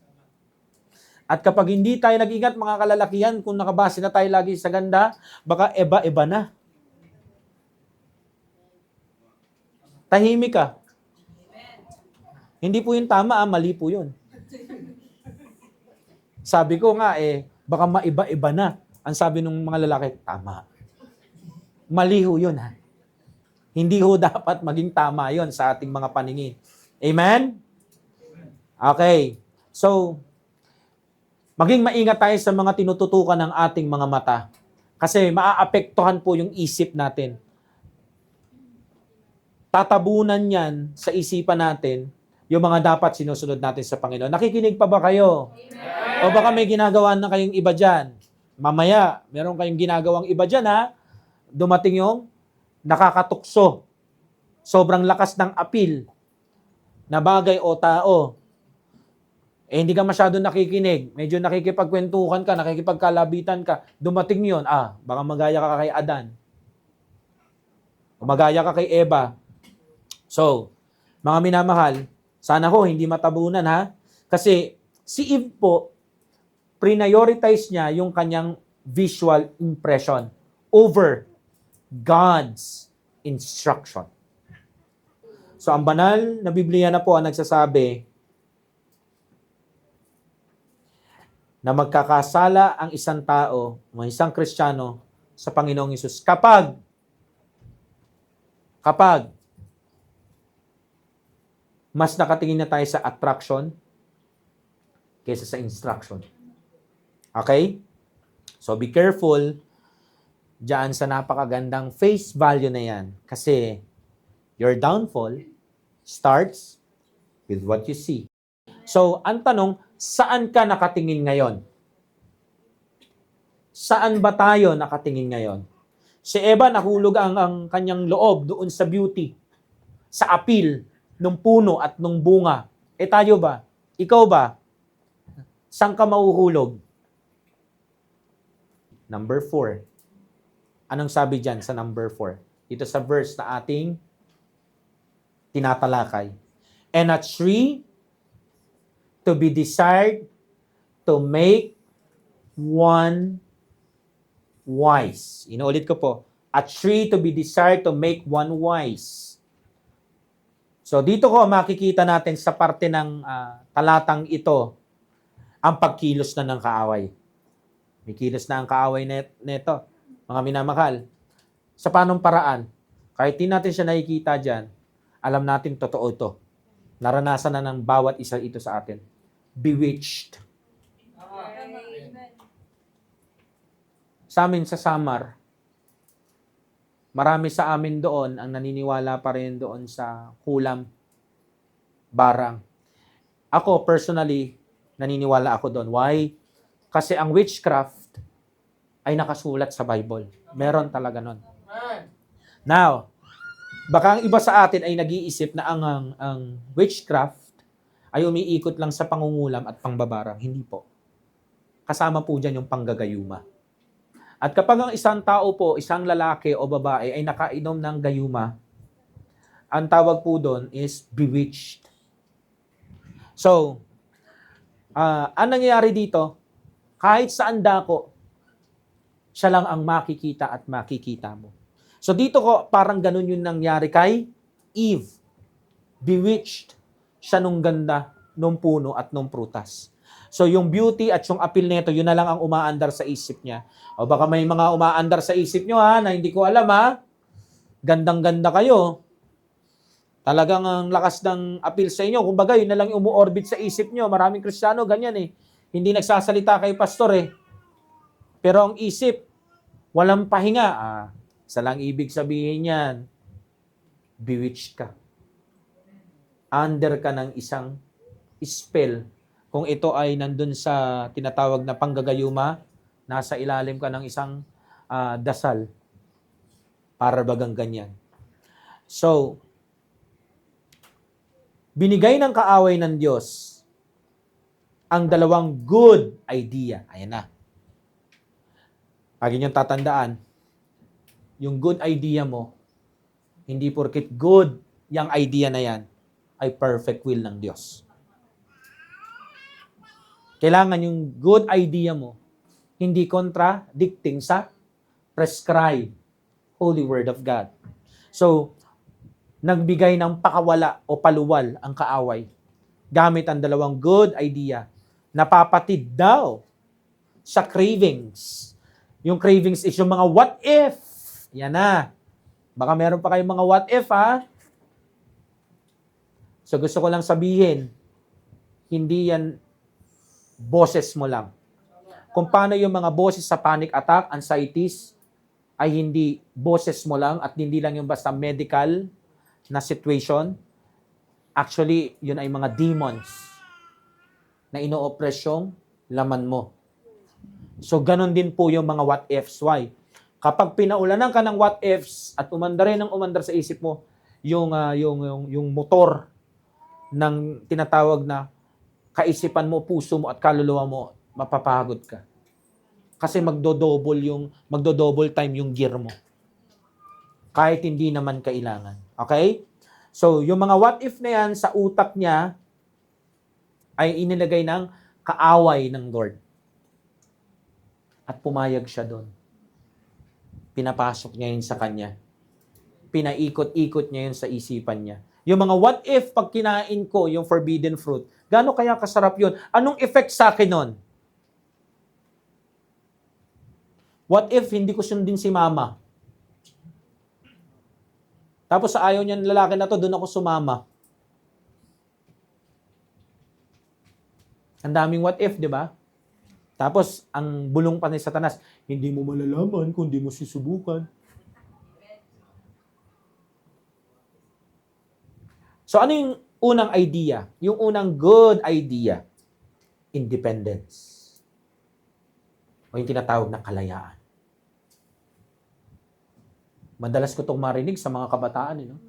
At kapag hindi tayo nag-ingat mga kalalakihan, kung nakabase na tayo lagi sa ganda, baka Eva na. Tahimik ka. Hindi po yun tama, mali po yun. Sabi ko nga baka maiba-iba na. Ang sabi ng mga lalaki, tama. Mali ho yun ha. Hindi ho dapat maging tama yun sa ating mga paningin. Amen? Okay. So, maging maingat tayo sa mga tinututukan ng ating mga mata. Kasi maaapektuhan po yung isip natin. Tatabunan yan sa isipan natin yung mga dapat sinusunod natin sa Panginoon. Nakikinig pa ba kayo? Amen. O baka may ginagawa na kayong iba dyan? Mamaya, meron kayong ginagawang iba dyan ha? Dumating yung nakakatukso, sobrang lakas ng apil na bagay o tao, hindi ka masyado nakikinig, medyo nakikipagkwentuhan ka, nakikipagkalabitan ka, dumating yon, baka magaya ka kay Adan. O magaya ka kay Eva. So, mga minamahal, sana ho, hindi matabunan ha. Kasi si Eve po, prioritize niya yung kanyang visual impression over God's instruction. So, ang banal na Biblia na po ang nagsasabi na magkakasala ang isang tao o isang Kristiyano sa Panginoong Hesus kapag mas nakatingin na tayo sa attraction kaysa sa instruction. Okay? So be careful diyan sa napakagandang face value na yan. Kasi your downfall starts with what you see. So, ang tanong, saan ka nakatingin ngayon? Saan ba tayo nakatingin ngayon? Si Eva, nahulog ang kanyang loob doon sa beauty, sa appeal ng puno at ng bunga. Tayo ba? Ikaw ba? Saan ka mahuhulog? Number 4. Anong sabi dyan sa number 4? Ito sa verse na ating tinatalakay. And a tree to be desired to make one wise. Inuulit ko po. A tree to be desired to make one wise. So dito ko makikita natin sa parte ng talatang ito ang pagkilos na ng kaaway. May kilos na ang kaaway neto, mga minamahal. Sa panong paraan, kahit di natin siya nakikita dyan, alam natin totoo ito. Naranasan na ng bawat isa ito sa atin. Bewitched. Sa amin sa Samar, marami sa amin doon ang naniniwala pa rin doon sa kulam, barang. Ako personally, naniniwala ako doon. Why? Kasi ang witchcraft ay nakasulat sa Bible. Meron talaga nun. Now, baka ang iba sa atin ay nag-iisip na ang witchcraft ay umiikot lang sa pangungulam at pangbabarang. Hindi po. Kasama po dyan yung panggagayuma. At kapag ang isang tao po, isang lalaki o babae ay nakainom ng gayuma, ang tawag po doon is bewitched. So, ang nangyayari dito, kahit saan dako, siya lang ang makikita at makikita mo. So dito ko, parang ganun yung nangyari kay Eve. Bewitched siya nung ganda, nung puno at nung prutas. So yung beauty at yung appeal nito, yun na lang ang umaandar sa isip niya. O baka may mga umaandar sa isip nyo na hindi ko alam Gandang-ganda kayo. Talagang ang lakas ng appeal sa inyo. Kumbaga, yun na lang yung umu-orbit sa isip nyo. Maraming Kristiyano, ganyan Hindi nagsasalita kay pastor Pero ang isip, walang pahinga. Isa lang ibig sabihin yan, bewitched ka. Under ka ng isang spell. Kung ito ay nandun sa tinatawag na panggagayuma, nasa ilalim ka ng isang dasal. Para bagang ganyan. So, binigay ng kaaway ng Diyos ang dalawang good idea. Ayan na. Lagi niyong tatandaan, yung good idea mo, hindi porket good yung idea na yan, ay perfect will ng Diyos. Kailangan yung good idea mo, hindi contradicting sa prescribed Holy Word of God. So, nagbigay ng pakawala o paluwal ang kaaway gamit ang dalawang good idea. Napapatid daw sa cravings. Yung cravings is yung mga what if. Yan na. Baka meron pa kayong mga what if So gusto ko lang sabihin, hindi yan boses mo lang. Kung paano yung mga boses sa panic attack, anxieties, ay hindi boses mo lang at hindi lang yung basta medical na situation. Actually, yun ay mga demons na ino-oppress yung laman mo. So, ganun din po yung mga what ifs. Why? Kapag pinaulanan ka ng what ifs at umandar rin ng umandar sa isip mo, yung motor ng tinatawag na kaisipan mo, puso mo at kaluluwa mo, mapapagod ka. Kasi magdo-double time yung gear mo. Kahit hindi naman kailangan. Okay? So, yung mga what if na yan sa utak niya ay inilagay ng kaaway ng Lord. At pumayag siya doon. Pinapasok niya yun sa kanya. Pinaikot-ikot niya yun sa isipan niya. Yung mga what if pag kinain ko yung forbidden fruit, gaano kaya kasarap yun? Anong effect sa akin nun? What if hindi ko sundin si mama? Tapos sa ayaw niya ng lalaki na to, doon ako sumama. Ang daming what if, di ba? Tapos, ang bulong pa ni Satanas, hindi mo malalaman kung hindi mo susubukan. So, ano yung unang idea? Yung unang good idea? Independence. O yung tinatawag na kalayaan. Madalas ko itong marinig sa mga kabataan. No?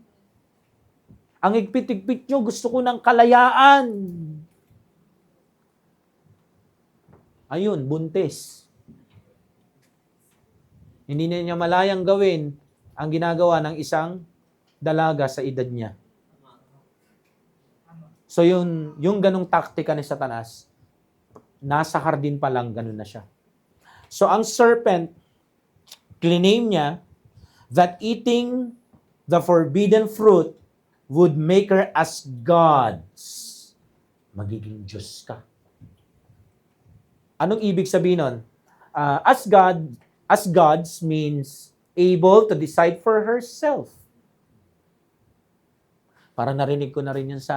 Ang higpit-higpit nyo, gusto ko ng kalayaan. Ayun, buntis. Hindi na niya malayang gawin ang ginagawa ng isang dalaga sa edad niya. So yung ganong taktika ni Satanas, nasa hardin pa lang ganun na siya. So ang serpent, claim niya that eating the forbidden fruit would make her as gods. Magiging Diyos ka. Anong ibig sabihin nun? As gods means able to decide for herself. Parang narinig ko na rin yun sa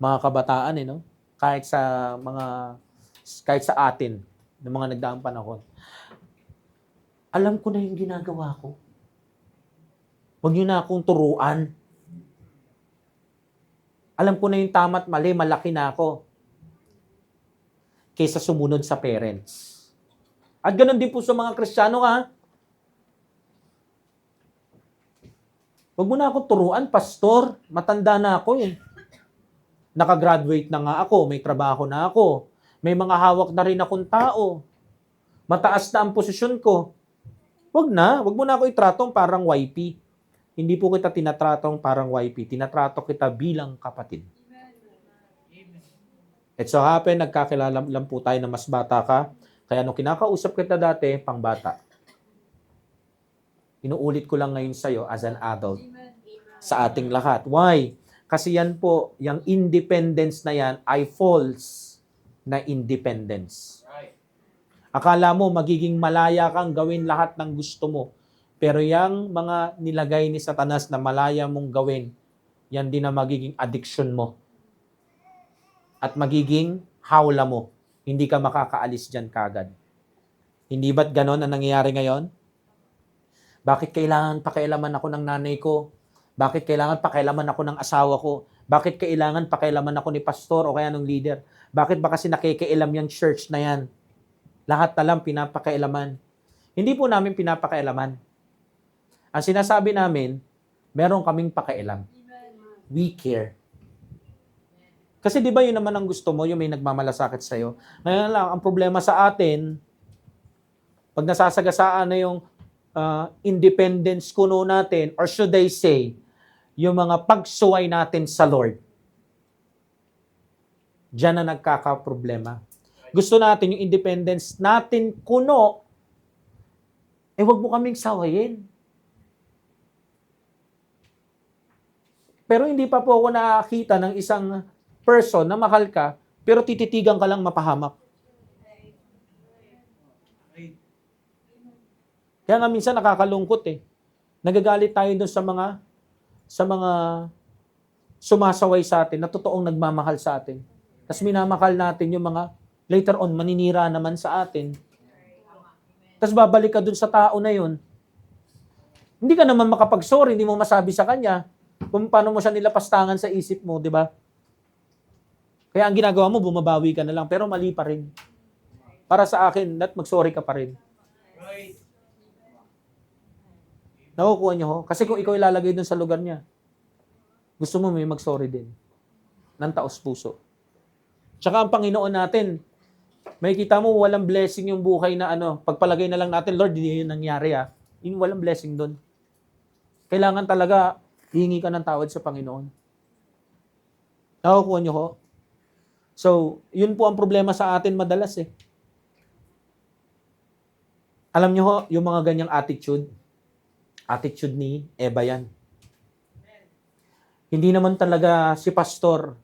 mga kabataan, no? Kahit sa atin, ng mga nagdaang panahon. Alam ko na yung ginagawa ko. Huwag niyo na akong turuan. Alam ko na yung tama't mali, malaki na ako. Kaysa sumunod sa parents. At ganun din po sa mga Kristiyano, ha? Huwag mo na akong turuan, pastor. Matanda na ako, eh. Nakagraduate na nga ako, may trabaho na ako. May mga hawak na rin akong tao. Mataas na ang posisyon ko. Huwag mo na ako itratong parang YP. Hindi po kita tinatratong parang YP. Tinatrato kita bilang kapatid. It so happen, nagkakilala lang po tayo na mas bata ka. Kaya nung kinakausap kita dati, pang bata. Inuulit ko lang ngayon sa'yo as an adult. Sa ating lahat. Why? Kasi yan po, yung independence na yan ay false na independence. Akala mo, magiging malaya kang gawin lahat ng gusto mo. Pero yung mga nilagay ni Satanas na malaya mong gawin, yan din ang magiging addiction mo. At magiging hawla mo. Hindi ka makakaalis dyan kagad. Hindi ba't ganon ang nangyayari ngayon? Bakit kailangan pakialaman ako ng nanay ko? Bakit kailangan pakialaman ako ng asawa ko? Bakit kailangan pakialaman ako ni pastor o kaya ng leader? Bakit ba kasi nakikialam yung church na yan? Lahat na lang pinapakailaman. Hindi po namin pinapakailaman. Ang sinasabi namin, meron kaming pakialam. We care. Kasi di ba yun naman ang gusto mo, yung may nagmamalasakit sa'yo. Ngayon lang, ang problema sa atin, pag nasasagasaan na yung independence kuno natin, or should I say, yung mga pagsuway natin sa Lord, diyan na nagkakaproblema. Gusto natin yung independence natin kuno, wag mo kaming sawayin. Pero hindi pa po ako nakakita ng isang person na mahal ka, pero tititigan ka lang mapahamak. Kaya nga minsan nakakalungkot eh. Nagagalit tayo doon sa mga sumasaway sa atin na totoong nagmamahal sa atin. Tapos minamahal natin yung mga later on maninira naman sa atin. Tapos babalik ka doon sa tao na yun. Hindi ka naman makapag-sorry, hindi mo masabi sa kanya kung paano mo siya nilapastangan sa isip mo, di ba? Kaya ang ginagawa mo, bumabawi ka na lang, pero mali pa rin. Para sa akin, mag-sorry ka pa rin. Nakukuha niyo ho? Kasi kung ikaw ilalagay dun sa lugar niya, gusto mo may mag-sorry din. Ng taos puso. Tsaka ang Panginoon natin, may kita mo walang blessing yung buhay na pagpalagay na lang natin, Lord, hindi yun nangyari Yung walang blessing dun. Kailangan talaga, hihingi ka ng tawad sa Panginoon. Nakukuha niyo ho? So, yun po ang problema sa atin madalas Alam niyo ho, yung mga ganyang attitude ni Eva yan. Hindi naman talaga si pastor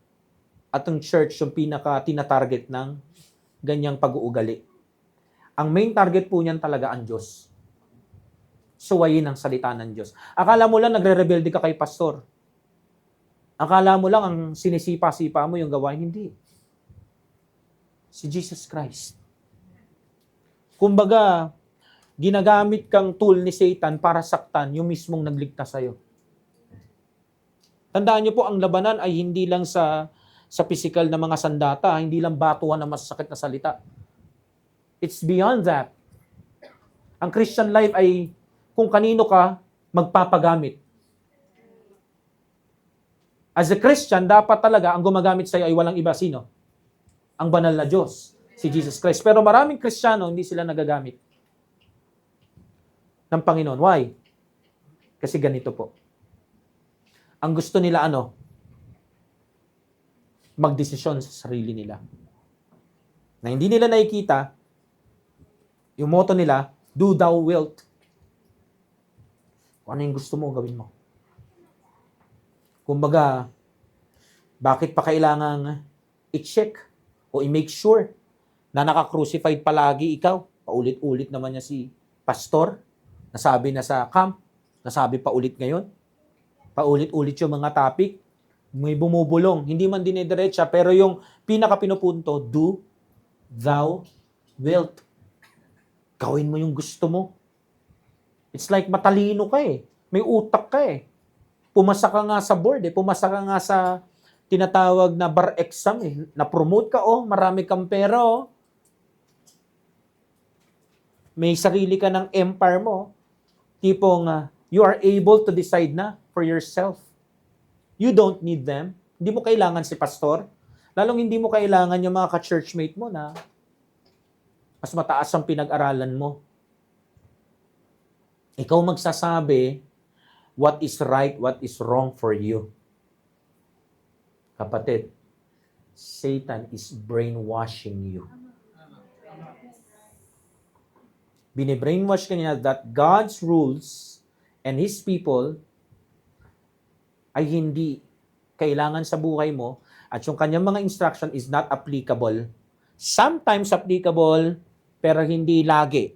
at ang church yung pinaka-tina-target ng ganyang pag-uugali. Ang main target po niyan talaga ang Diyos. Suwayin ang salita ng Diyos. Akala mo lang nagre-rebelde ka kay pastor. Akala mo lang ang sinisipa-sipa mo yung gawain. Hindi. Si Jesus Christ. Kumbaga, ginagamit kang tool ni Satan para saktan yung mismong nagligtas sa'yo. Tandaan niyo po, ang labanan ay hindi lang sa physical na mga sandata, hindi lang batuhan na masasakit na salita. It's beyond that. Ang Christian life ay kung kanino ka magpapagamit. As a Christian, dapat talaga ang gumagamit sa'yo ay walang iba. Sino? Ang banal na Diyos, si Jesus Christ. Pero maraming Kristiyano, hindi sila nagagamit ng Panginoon. Why? Kasi ganito po. Ang gusto nila magdesisyon sa sarili nila. Na hindi nila nakikita, yung motto nila, do thou wilt. Kung ano yung gusto mo, gawin mo. Kumbaga, bakit pa kailangang i-check o i-make sure na naka-crucified palagi ikaw? Paulit-ulit naman niya si pastor. Nasabi na sa camp, nasabi pa ulit ngayon. Paulit-ulit yung mga topic. May bumubulong. Hindi man dinidiretsa, pero yung pinaka-pinupunto, do thou wilt. Gawin mo yung gusto mo. It's like matalino ka May utak ka Pumasa ka nga sa board Pumasa ka nga sa tinatawag na bar exam Na-promote ka marami kang pera May sarili ka ng empire mo. Tipong you are able to decide na for yourself. You don't need them. Hindi mo kailangan si pastor. Lalong hindi mo kailangan yung mga ka-churchmate mo na mas mataas ang pinag-aralan mo. Ikaw magsasabi what is right, what is wrong for you. Kapatid, Satan is brainwashing you. Bine-brainwash ka niya that God's rules and His people ay hindi kailangan sa buhay mo at yung kanyang mga instruction is not applicable. Sometimes applicable, pero hindi lagi.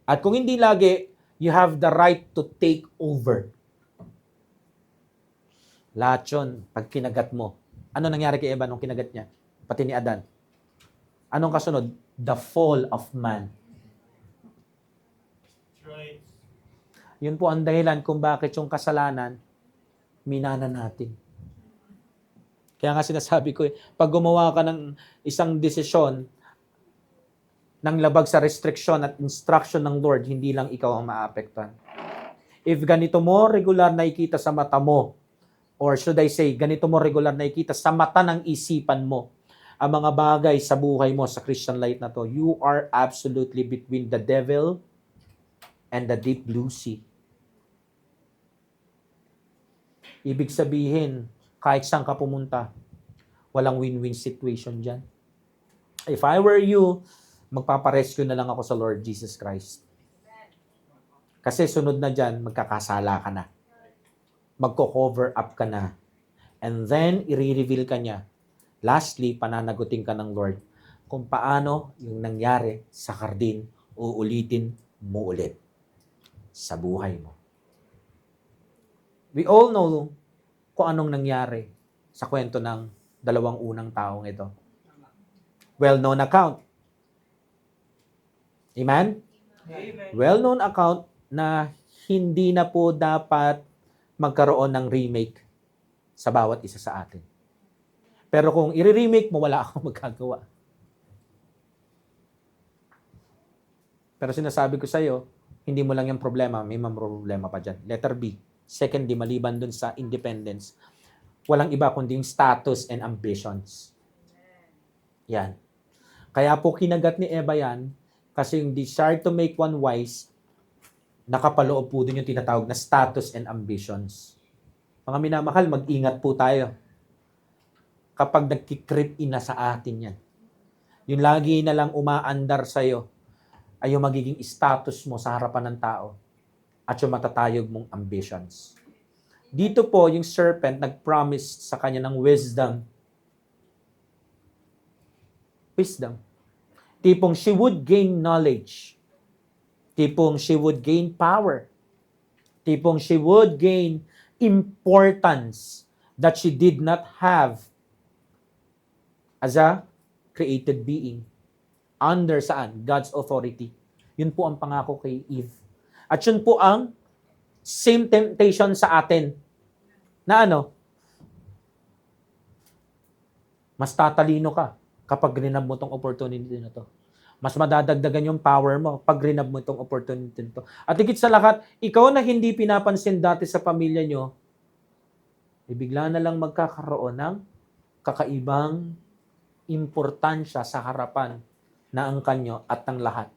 At kung hindi lagi, you have the right to take over. Lahat yun, pag kinagat mo. Ano nangyari kay Eva nung kinagat niya? Pati ni Adan. Anong kasunod? The fall of man. Right. Yun po ang dahilan kung bakit yung kasalanan, minana natin. Kaya nga sinasabi ko, pag gumawa ka ng isang desisyon ng labag sa restriction at instruction ng Lord, hindi lang ikaw ang maapektuhan. If ganito mo regular nakikita sa mata mo, or should I say, ganito mo regular nakikita sa mata ng isipan mo, ang mga bagay sa buhay mo sa Christian life na to, you are absolutely between the devil and the deep blue sea. Ibig sabihin, kahit saan ka pumunta, walang win-win situation dyan. If I were you, magpaparescue na lang ako sa Lord Jesus Christ. Kasi sunod na dyan, magkakasala ka na. Magko-cover up ka na. And then, i-reveal ka niya. Lastly, pananagutin ka ng Lord kung paano yung nangyari sa kardin, uulitin mo ulit sa buhay mo. We all know kung anong nangyari sa kwento ng dalawang unang taong ito. Well-known account. Amen? Amen. Well-known account na hindi na po dapat magkaroon ng remake sa bawat isa sa atin. Pero kung i-remake mo, wala akong magagawa. Pero sinasabi ko sa iyo, Hindi mo lang yung problema, may problema pa dyan. Letter B. Secondly, maliban dun sa independence, walang iba kundi yung status and ambitions. Yan. Kaya po kinagat ni Eva yan, kasi yung desire to make one wise, nakapaloob po dun yung tinatawag na status and ambitions. Mga minamahal, mag-ingat po tayo. Kapag nagki-creep in na sa atin yan. Yung lagi na lang umaandar sa'yo, ay yung magiging status mo sa harapan ng tao at yung matatayog mong ambitions. Dito po, yung serpent nag-promise sa kanya ng wisdom. Wisdom. Tipong she would gain knowledge. Tipong she would gain power. Tipong she would gain importance that she did not have as a created being. Under saan? God's authority. Yun po ang pangako kay Eve. At yun po ang same temptation sa atin. Na ano? Mas tatalino ka kapag rinab mo tong opportunity na to. Mas madadagdagan yung power mo pag rinab mo tong opportunity na to. At higit sa lahat, ikaw na hindi pinapansin dati sa pamilya nyo, bigla na lang magkakaroon ng kakaibang importansya sa harapan na ang kanyo at ng lahat.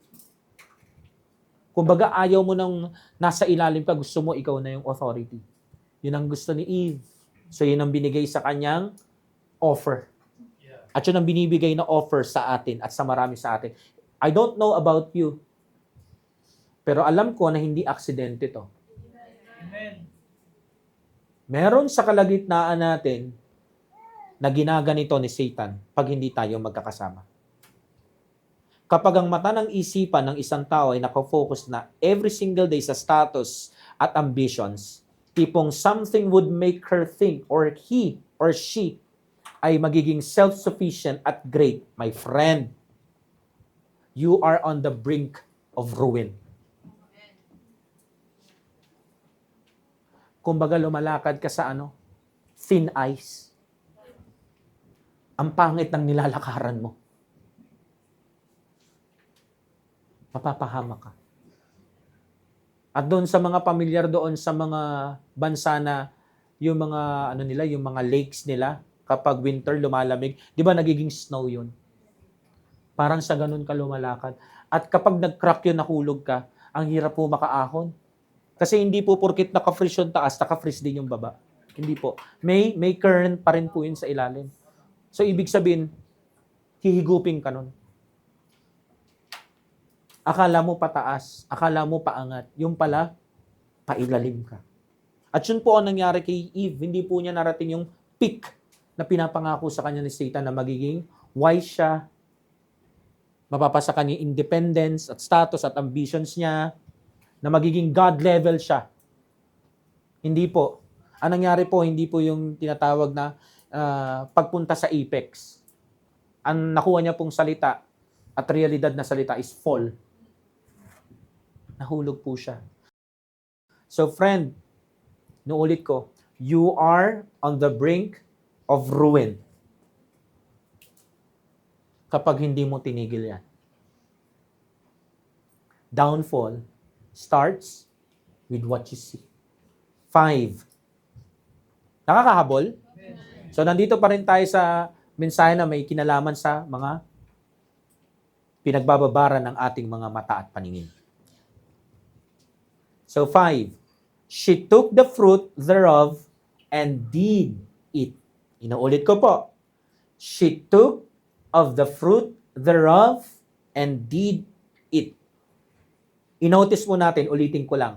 Kumbaga, ayaw mo nang nasa ilalim ka, gusto mo ikaw na yung authority. Yun ang gusto ni Eve. So, yun ang binigay sa kanyang offer. At yun ang binibigay na offer sa atin at sa marami sa atin. I don't know about you, pero alam ko na hindi aksidente to. Amen. Meron sa kalagitnaan natin na ginaganito ni Satan pag hindi tayo magkakasama. Kapag ang mata ng isipan ng isang tao ay nakafocus na every single day sa status at ambitions, tipong something would make her think or he or she ay magiging self-sufficient at great, my friend, you are on the brink of ruin. Kumbaga lumalakad ka sa thin ice. Ang pangit ng nilalakaran mo. Mapapahama ka. At doon sa mga pamilyar doon sa mga bansa na yung mga yung mga lakes nila kapag winter lumalamig, 'di ba nagiging snow 'yun? Parang sa ganun ka lumalakad. At kapag nag-crack 'yun, nahulog ka, ang hirap po makaahon. Kasi hindi po porkit naka-freeze yung taas, naka-freeze din yung baba. Hindi po. May current pa rin po 'yun sa ilalim. So ibig sabihin, hihigupin ka nun. Akala mo pataas, akala mo paangat. Yung pala, pailalim ka. At yun po ang nangyari kay Eve. Hindi po niya narating yung peak na pinapangako sa kanya ni Satan na magiging wise siya, mapapasa kanya independence at status at ambitions niya, na magiging God level siya. Hindi po. Ang nangyari po, hindi po yung tinatawag na pagpunta sa apex. Ang nakuha niya pong salita at realidad na salita is fall. Nahulog po siya. So friend, nuulit ko, you are on the brink of ruin kapag hindi mo tinigil yan. Downfall starts with what you see. 5. Nakakahabol? So nandito pa rin tayo sa mensahe na may kinalaman sa mga pinagbababara ng ating mga mata at paningin. So 5, she took the fruit thereof and did eat. Inuulit ko po. She took of the fruit thereof and did eat. I-notice mo natin, ulitin ko lang,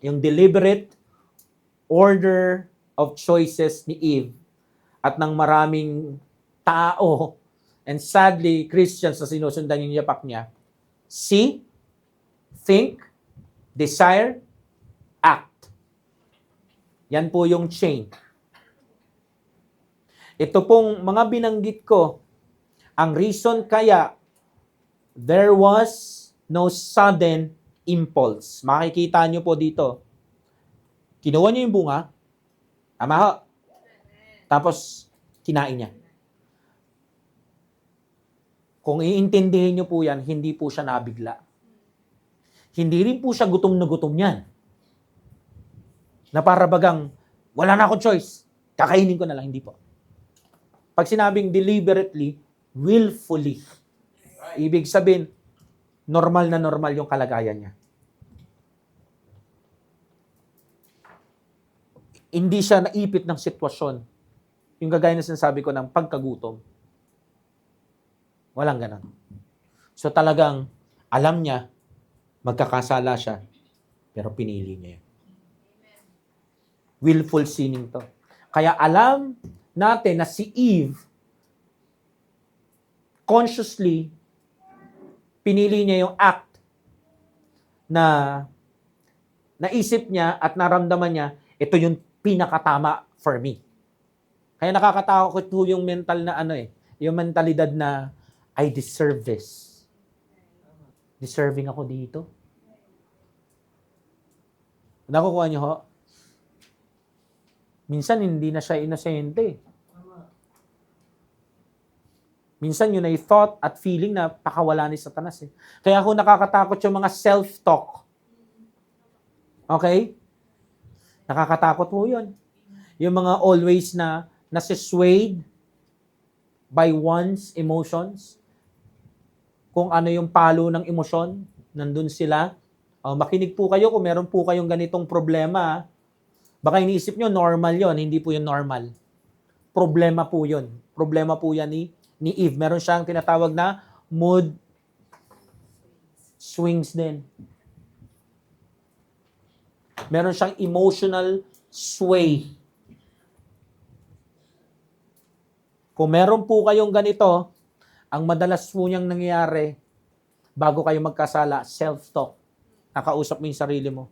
yung deliberate order of choices ni Eve at ng maraming tao and sadly, Christians na sinusundan yung yapak niya, see, think, desire, act. Yan po yung chain. Ito pong mga binanggit ko, ang reason kaya there was no sudden impulse. Makikita nyo po dito. Kinuha niyo yung bunga, tama ho. Tapos, kinain niya. Kung iintindihin nyo po yan, hindi po siya nabigla. Hindi rin po siya gutom na gutom yan. Na para bagang, wala na akong choice. Kakainin ko na lang. Hindi po. Pag sinabing deliberately, willfully, ibig sabihin, normal na normal yung kalagayan niya. Hindi siya naipit ng sitwasyon. Yung gagaya na sinasabi ko ng pagkagutom. Walang ganun. So talagang alam niya, magkakasala siya, pero pinili niya yun. Willful sinning to. Kaya alam natin na si Eve, consciously, pinili niya yung act na naisip niya at naramdaman niya, ito yung pinakatama for me. Kaya nakakatakot po yung mental na yung mentalidad na I deserve this. Deserving ako dito. Nakukuha niyo ho? Minsan hindi na siya inosente. Minsan yun ay thought at feeling na pakawala ni Satanas. Kaya ako nakakatakot yung mga self-talk. Okay? Nakakatakot po yun. Yung mga always na nasiswayed by one's emotions. Kung ano yung palo ng emosyon, nandun sila. Makinig po kayo kung meron po kayong ganitong problema. Baka iniisip nyo, normal yon. Hindi po yun normal. Problema po yun. Problema po yan ni Eve. Meron siyang tinatawag na mood swings din. Meron siyang emotional sway. Kung meron po kayong ganito, ang madalas po niyang nangyayari bago kayo magkasala, self-talk. Nakausap mo yung sarili mo.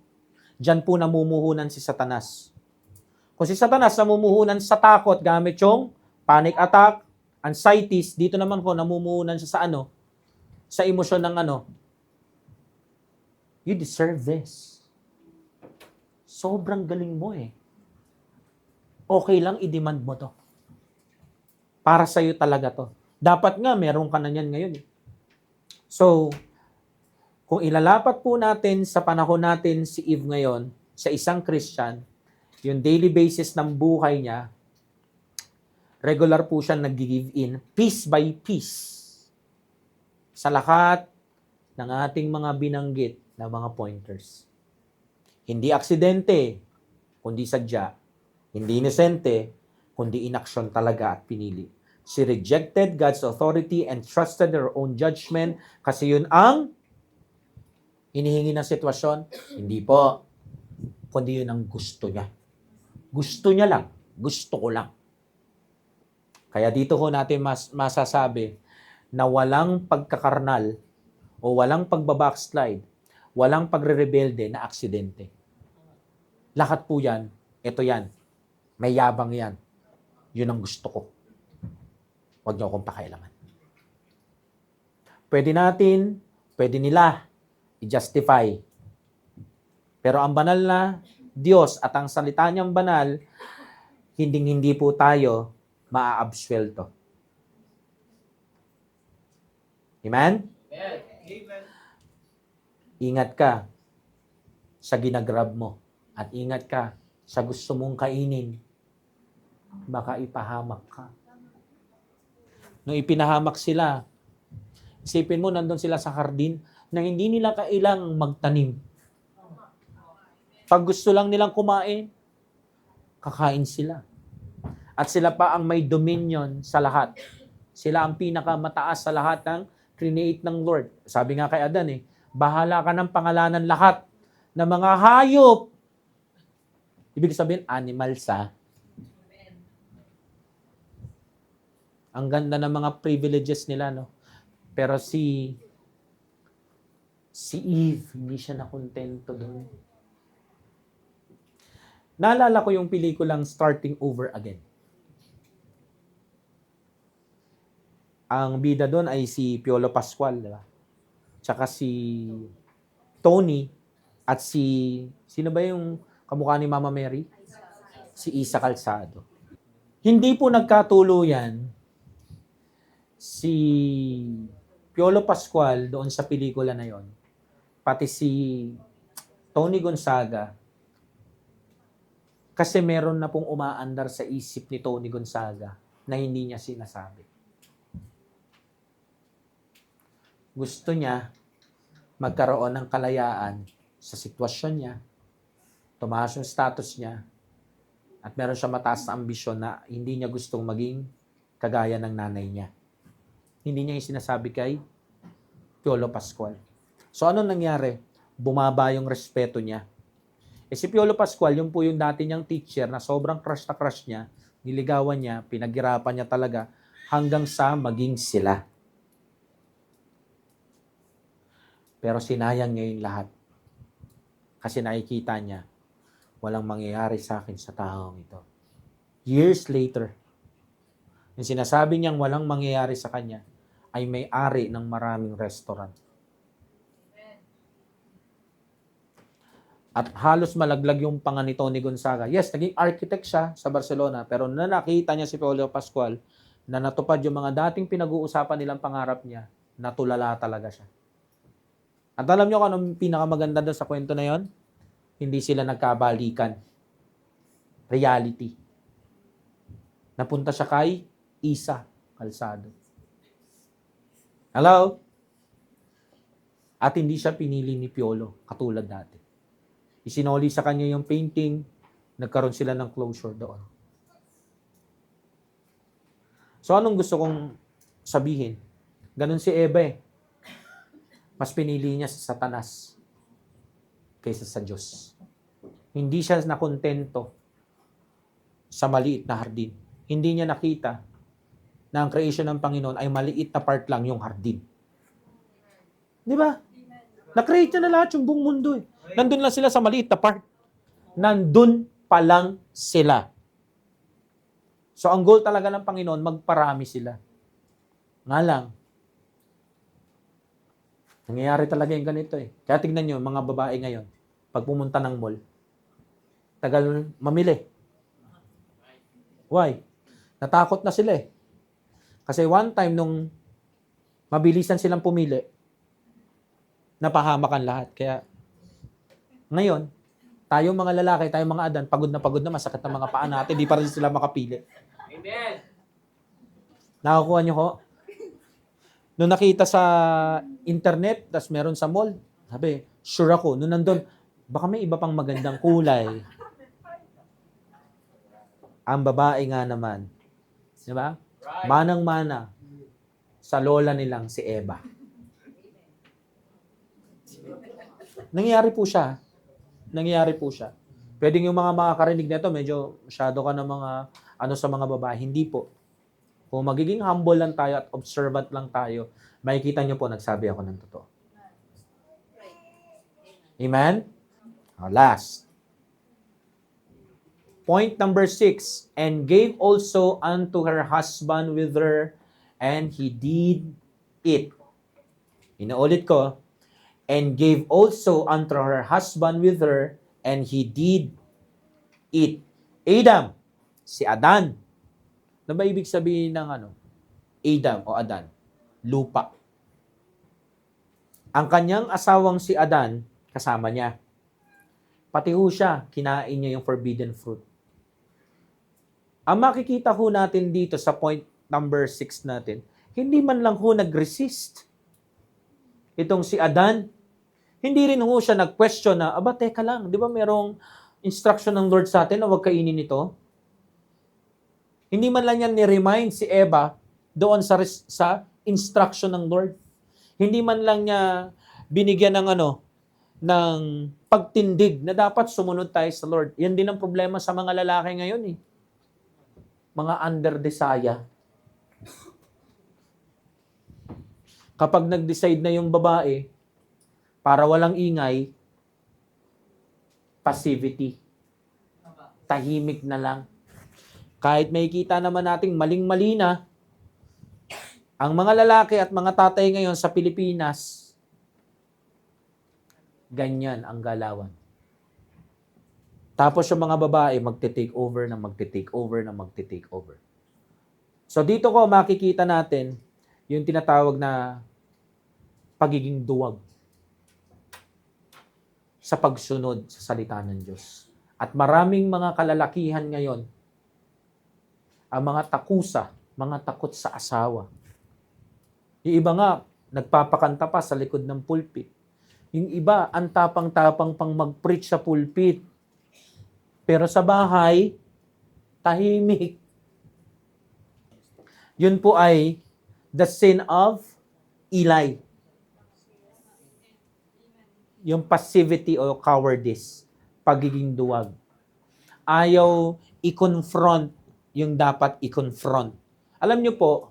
Diyan po namumuhunan si Satanas. Kung si Satanas namumuhunan sa takot gamit yung panic attack, anxieties, dito naman po namumuhunan siya sa sa emosyon ng you deserve this. Sobrang galing mo eh. Okay lang i-demand mo to. Para sa'yo talaga to. Dapat nga, meron ka na yan ngayon. So, kung ilalapat po natin sa panahon natin si Eve ngayon, sa isang Christian, yung daily basis ng buhay niya, regular po siya nag-give in, piece by piece, sa lahat ng ating mga binanggit na mga pointers. Hindi aksidente, kundi sadya. Hindi inosente, kundi inaksyon talaga at pinili. She rejected God's authority and trusted her own judgment kasi yun ang hinihingi ng sitwasyon. Hindi po, kundi yun ang gusto niya. Gusto niya lang. Gusto ko lang. Kaya dito ko natin masasabi na walang pagkakarnal o walang pagbabackslide, walang pagre-rebelde na aksidente. Lahat po yan, ito yan, may yabang yan. Yun ang gusto ko. Huwag niyo akong pakailaman. Pwede nila i-justify. Pero ang banal na Diyos at ang salita niyang banal, hindi po tayo maa-absuelto. Amen? Amen. Ingat ka sa ginagrab mo at ingat ka sa gusto mong kainin. Baka ipahamak ka. Nung ipinahamak sila, isipin mo, nandun sila sa hardin na hindi nila kailang magtanim. Pag gusto lang nilang kumain, kakain sila. At sila pa ang may dominion sa lahat. Sila ang pinakamataas sa lahat ng create ng Lord. Sabi nga kay Adan bahala ka ng pangalanan lahat ng mga hayop. Ibig sabihin, animals Ang ganda ng mga privileges nila, no? Pero si Eve, hindi siya nakontento doon. Naalala ko yung pelikulang Starting Over Again. Ang bida doon ay si Piolo Pascual, di ba? Tsaka si Tony at sino ba yung kamukha ni Mama Mary? Si Isa Calzado. Hindi po nagkatuluyan si Piolo Pascual doon sa pelikula na yon pati si Tony Gonzaga, kasi meron na pong umaandar sa isip ni Tony Gonzaga na hindi niya sinasabi. Gusto niya magkaroon ng kalayaan sa sitwasyon niya, tumaas yung status niya, at meron siya mataas na ambisyon na hindi niya gustong maging kagaya ng nanay niya. Hindi niya yung sinasabi kay Piolo Pascual. So, anong nangyari? Bumaba yung respeto niya. Si Piolo Pascual, yung po yung dati niyang teacher na sobrang crush na crush niya, niligawan niya, pinaghirapan niya talaga, hanggang sa maging sila. Pero sinayang niya yung lahat. Kasi nakikita niya, walang mangyayari sa akin sa taong ito. Years later, yung sinasabi niyang walang mangyayari sa kanya, ay may-ari ng maraming restaurant. At halos malaglag yung panga ni Tony Gonzaga. Yes, naging architect siya sa Barcelona, pero na nakita niya si Piolo Pascual na natupad yung mga dating pinag-uusapan nilang pangarap niya, natulala talaga siya. At alam niyo kung anong pinakamaganda doon sa kwento na yon? Hindi sila nagkabalikan. Reality. Napunta siya kay Isa Calzado. Hello? At hindi siya pinili ni Piolo, katulad dati. Isinoli sa kanya yung painting, nagkaroon sila ng closure doon. So anong gusto kong sabihin? Ganun si Eva eh. Mas pinili niya sa Satanas kaysa sa Diyos. Hindi siya nakontento sa maliit na hardin. Hindi niya nakita na ang creation ng Panginoon ay maliit na part lang yung hardin. Di ba? Na-create niya na lahat yung buong mundo eh. Nandun lang sila sa maliit na part. Nandun pa lang sila. So ang goal talaga ng Panginoon, magparami sila. Nga lang, nangyayari talaga yung ganito eh. Kaya tignan nyo, mga babae ngayon, pag pumunta ng mall, tagal mamili. Why? Natakot na sila eh. Kasi one time nung mabilisan silang pumili, napahamakan lahat. Kaya ngayon, tayong mga lalaki, tayong mga adan, pagod na masakit na mga paa natin, di pa rin sila makapili. Amen. Nakakuha nyo ho? Nung nakita sa internet, tas meron sa mall, sabi, sure ako, nung nandun, baka may iba pang magandang kulay. Ang babae nga naman, di ba? Right. Manang-mana sa lola nilang si Eva. Nangyayari po siya. Nangyayari po siya. Pwedeng yung mga makakarinig nito, medyo masyado ka ng mga sa mga babae. Hindi po. Kung magiging humble lang tayo at observant lang tayo, makikita nyo po, nagsabi ako ng totoo. Amen? Last. Point number 6. And gave also unto her husband with her, and he did it. Inuulit ko. And gave also unto her husband with her, and he did it. Adam, si Adan. Ano ba ibig sabihin ng Adam o Adan? Lupa. Ang kanyang asawang si Adan, kasama niya. Pati ho siya, kinain niya yung forbidden fruit. Ang makikita ho natin dito sa point number 6 natin, hindi man lang ho nag-resist. Itong si Adan, hindi rin ho siya nag-question na, teka lang, di ba merong instruction ng Lord sa atin na huwag kainin ito? Hindi man lang yan ni-remind si Eva doon sa instruction ng Lord. Hindi man lang niya binigyan ng ng pagtindig na dapat sumunod tayo sa Lord. Yan din ang problema sa mga lalaki ngayon eh. Mga under desire. Kapag nag-decide na yung babae, para walang ingay, passivity. Tahimik na lang. Kahit makikita naman nating maling-mali na, ang mga lalaki at mga tatay ngayon sa Pilipinas, ganyan ang galawan. Tapos yung mga babae, magte-take over. So dito ko makikita natin yung tinatawag na pagiging duwag. sa pagsunod sa salita ng Diyos. At maraming mga kalalakihan ngayon, ang mga takusa, mga takot sa asawa. Yung iba nga, nagpapakanta pa sa likod ng pulpit. Yung iba, ang tapang-tapang pang mag-preach sa pulpit. Pero sa bahay, tahimik. Yun po ay the sin of Eli. Yung passivity o cowardice, pagiging duwag. Ayaw i-confront yung dapat i-confront. Alam niyo po,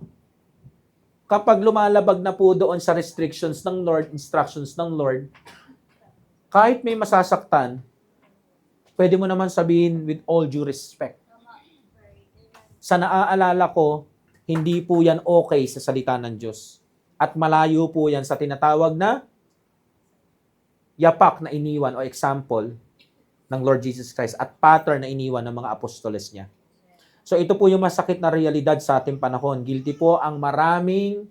kapag lumalabag na po doon sa restrictions ng Lord, instructions ng Lord, kahit may masasaktan, pwede mo naman sabihin with all due respect. Sa naaalala ko, hindi po yan okay sa salita ng Diyos. At malayo po yan sa tinatawag na yapak na iniwan o example ng Lord Jesus Christ at pattern na iniwan ng mga apostoles niya. So ito po yung masakit na realidad sa ating panahon. Guilty po ang maraming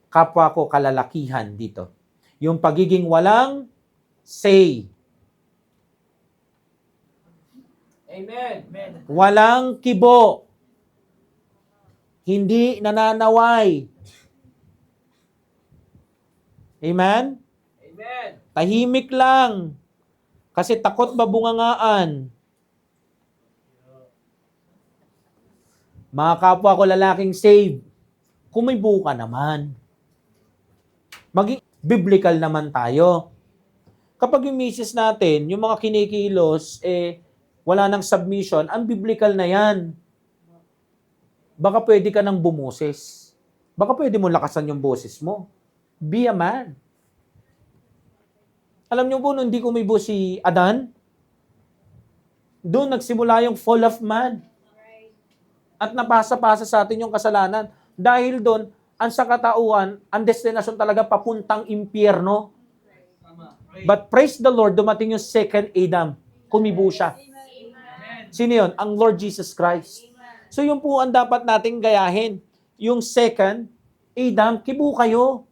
kapwa ko kalalakihan dito. Yung pagiging walang say. Amen. Walang kibo. Hindi nananaway. Amen? Amen. Tahimik lang. Kasi takot mabungangaan. Mga kapwa ko lalaking save, kumibo ka naman. Maging biblical naman tayo. Kapag yung misis natin, yung mga kinikilos, wala nang submission, ang biblical na yan. Baka pwede ka nang bumoses. Baka pwede mo lakasan yung boses mo. Be a man. Alam niyo po, nung hindi kumibo si Adan, doon nagsimula yung fall of man. At napasa-pasa sa atin yung kasalanan. Dahil doon, ang sakatauhan, ang destinasyon talaga papuntang impyerno. But praise the Lord, dumating yung second Adam. Kumibo siya. Sino yun? Ang Lord Jesus Christ. So yun po ang dapat nating gayahin. Yung second Adam, kibo kayo.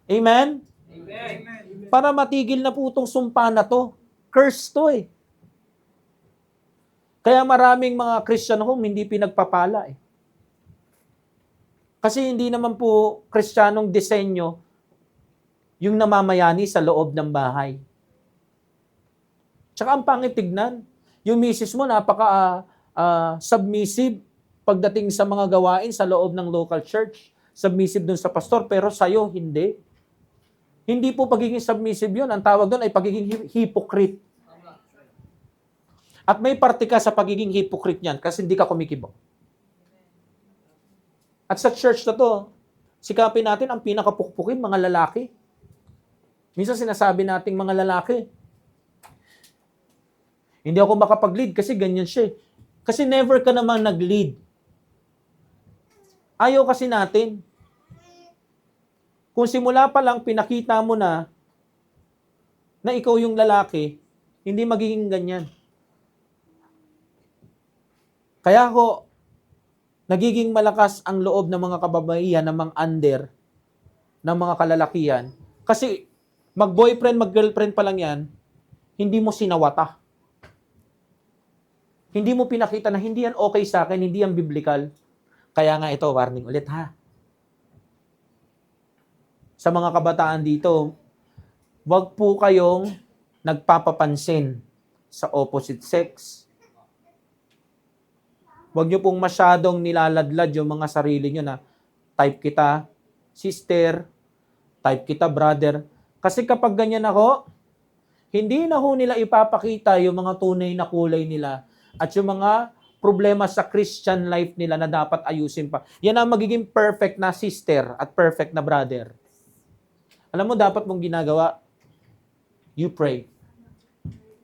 Amen? Amen. Para matigil na po itong sumpa na to. Curse to eh. Kaya maraming mga Christian home hindi pinagpapala eh. Kasi hindi naman po Kristiyanong disenyo yung namamayani sa loob ng bahay. Tsaka ang pangit tignan, yung misis mo submissive pagdating sa mga gawain sa loob ng local church. Submissive dun sa pastor, pero sa'yo hindi. Hindi po pagiging submissive yun. Ang tawag doon ay pagiging hypocrite. At may parte ka sa pagiging hypocrite niyan kasi hindi ka kumikibo. At sa church na to, sikapin natin ang pinakapukpukin, mga lalaki. Minsan sinasabi nating mga lalaki, hindi ako makapag-lead kasi ganyan siya. Kasi never ka naman nag-lead. Ayaw kasi natin. Kung simula pa lang pinakita mo na ikaw yung lalaki, hindi magiging ganyan. Kaya ho, nagiging malakas ang loob ng mga kababaihan, ng mga under, ng mga kalalakihan. Kasi mag-boyfriend, mag-girlfriend pa lang yan, hindi mo sinawata. Hindi mo pinakita na hindi yan okay sa akin, hindi yan biblical. Kaya nga ito, warning ulit ha. Sa mga kabataan dito, wag po kayong nagpapapansin sa opposite sex. Wag niyo pong masyadong nilaladlad yung mga sarili niyo na type kita sister, type kita brother. Kasi kapag ganyan ako, hindi na ho nila ipapakita yung mga tunay na kulay nila at yung mga problema sa Christian life nila na dapat ayusin pa. Yan ang magiging perfect na sister at perfect na brother. Alam mo, dapat mong ginagawa, you pray.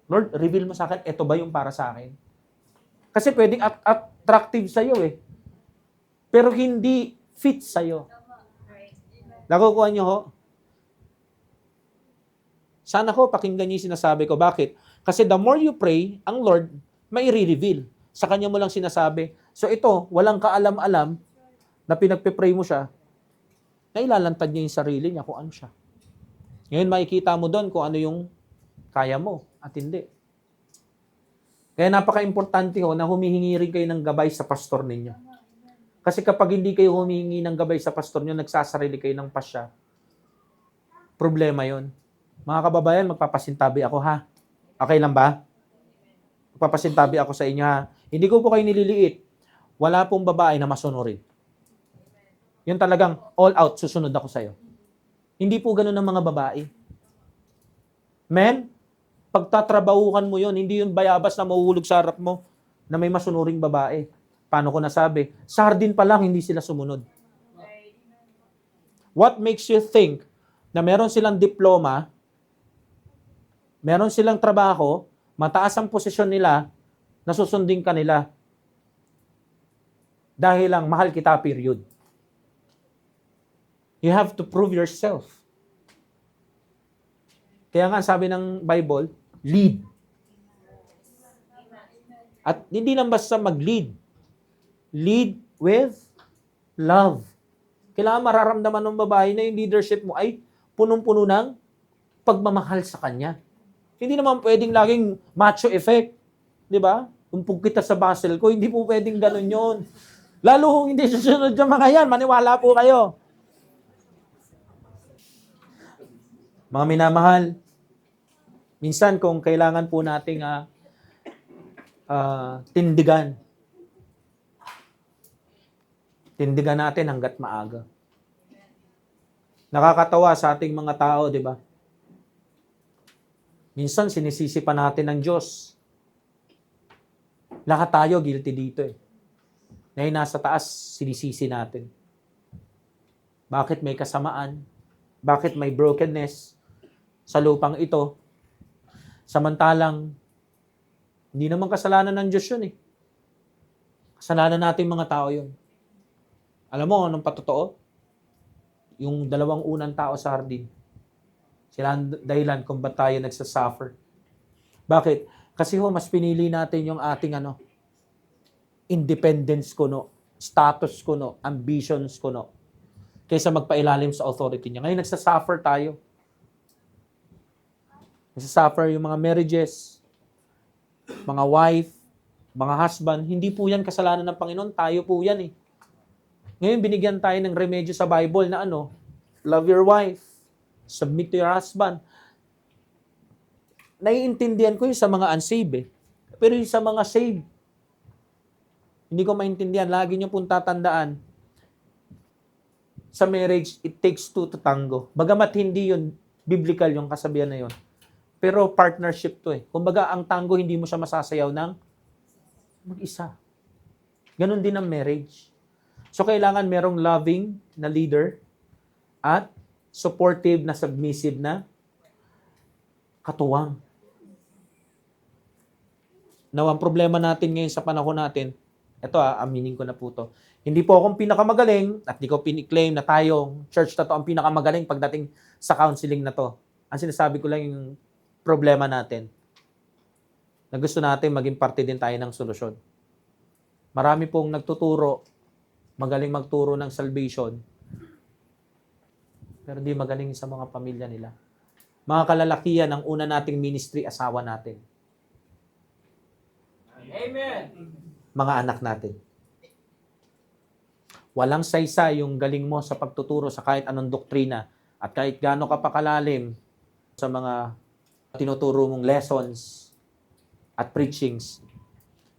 Lord, reveal mo sa akin, ito ba yung para sa akin? Kasi pwedeng attractive sa'yo eh. Pero hindi fit sa'yo. Nakukuha niyo ho? Sana ho, pakinggan niyo yung sinasabi ko. Bakit? Kasi the more you pray, ang Lord, may reveal. Sa Kanya mo lang sinasabi. So ito, walang kaalam-alam na pinagpe-pray mo siya, nailalantad niya yung sarili niya kung ano siya. Ngayon makikita mo doon kung ano yung kaya mo at hindi. Kaya napaka-importante ho na humihingi rin kayo ng gabay sa pastor ninyo. Kasi kapag hindi kayo humihingi ng gabay sa pastor nyo, nagsasarili kayo ng pasya, problema yon. Mga kababayan, magpapasintabi ako ha. Okay lang ba? Magpapasintabi ako sa inyo ha. Hindi ko po kayo nililiit. Wala pong babae na masunurin. Yun talagang all out, susunod ako sa'yo. Hindi po ganun ng mga babae. Men, pagtatrabahukan mo yun, hindi yun bayabas na mahuhulog sa harap mo na may masunuring babae. Paano ko nasabi? Sardin pa lang, hindi sila sumunod. What makes you think na meron silang diploma, meron silang trabaho, mataas ang posisyon nila, nasusundin ka nila? Dahil lang, mahal kita, period. You have to prove yourself. Kaya nga sabi ng Bible, lead. At hindi lang basta mag-lead. Lead with love. Kailangan mararamdaman ng babae na yung leadership mo ay punong-puno ng pagmamahal sa kanya. Hindi naman pwedeng laging macho effect. Di ba? Umpog kita sa basel ko, hindi po pwedeng ganun yon. Lalo kung hindi susunod yung mga yan, maniwala po kayo. Mga minamahal, minsan kung kailangan po nating tindigan natin hanggat maaga. Nakakatawa sa ating mga tao, di ba? Minsan sinisisi pa natin ng Diyos. Lahat tayo guilty dito eh. Ngayon nasa taas, sinisisi natin. Bakit may kasamaan? Bakit may brokenness sa lupang ito? Samantalang, hindi naman kasalanan ng Diyos yun eh. Kasalanan natin mga tao yun. Alam mo, anong patotoo? Yung dalawang unang tao sa hardin. Sila ang dahilan kung ba't tayo nagsasuffer. Bakit? Kasi mas pinili natin yung ating independence ko status ko ambitions ko kaysa magpailalim sa authority niya. Ngayon nagsasuffer tayo. Nagsasuffer yung mga marriages, mga wife, mga husband. Hindi po yan kasalanan ng Panginoon. Tayo po yan eh. Ngayon binigyan tayo ng remedyo sa Bible na love your wife, submit to your husband. Naiintindihan ko yung sa mga unsaved eh. Pero yung sa mga saved, hindi ko maintindihan. Lagi niyo pong tatandaan, sa marriage, it takes two to tango. Bagamat hindi yun, biblical yung kasabihan na yun. Pero partnership to eh. Kumbaga, ang tango, hindi mo siya masasayaw ng mag-isa. Ganon din ang marriage. So, kailangan merong loving na leader at supportive na submissive na katuwang. Now, ang problema natin ngayon sa panahon natin, ito aminin ko na po to. Hindi po akong pinakamagaling at di ko piniklaim na tayong church na to ang pinakamagaling pagdating sa counseling na to. Ang sinasabi ko lang yung problema natin na gusto natin maging parte din tayo ng solusyon. Marami pong nagtuturo, magaling magturo ng salvation, pero di magaling sa mga pamilya nila. Mga kalalakihan, ang una nating ministry, asawa natin. Amen. Mga anak natin. Walang saysa yung galing mo sa pagtuturo sa kahit anong doktrina at kahit gaano ka pakalalim sa mga tinuturo mong lessons at preachings,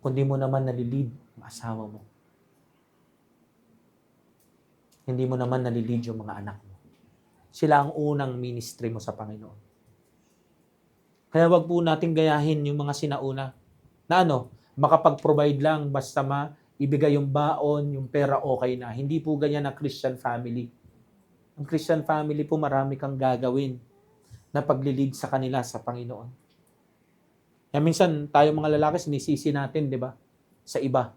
kundi mo naman nalilid ang asawa mo. Hindi mo naman nalilid yung mga anak mo. Sila ang unang ministry mo sa Panginoon. Kaya wag po nating gayahin yung mga sinauna na makapag-provide lang basta ibigay yung baon, yung pera, okay na. Hindi po ganyan ang Christian family. Ang Christian family po marami kang gagawin na paglilid sa kanila sa Panginoon. Kaya minsan, tayo mga lalaki, sinisisi natin, di ba? Sa iba.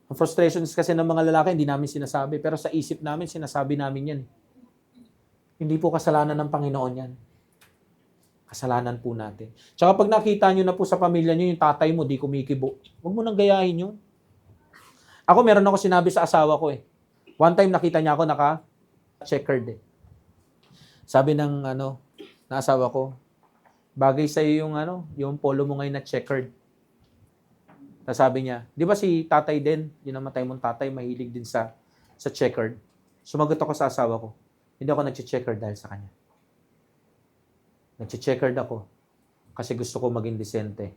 Ang frustrations kasi ng mga lalaki, hindi namin sinasabi. Pero sa isip namin, sinasabi namin yan. Hindi po kasalanan ng Panginoon yan. Kasalanan po natin. Tsaka pag nakita nyo na po sa pamilya nyo, yung tatay mo, di kumikibo. Huwag mo nang gayahin yun. Ako, meron ako sinabi sa asawa ko eh. One time nakita niya ako naka-checkered eh. Sabi ng na asawa ko, bagay sa iyo yung polo mo ngayon na checkered. Tapos sabi niya, di ba si tatay din, yung namatay mong tatay, mahilig din sa checkered. Sumagot ako sa asawa ko, hindi ako nag-checkered dahil sa kanya. Nag-checkered ako kasi gusto ko maging disente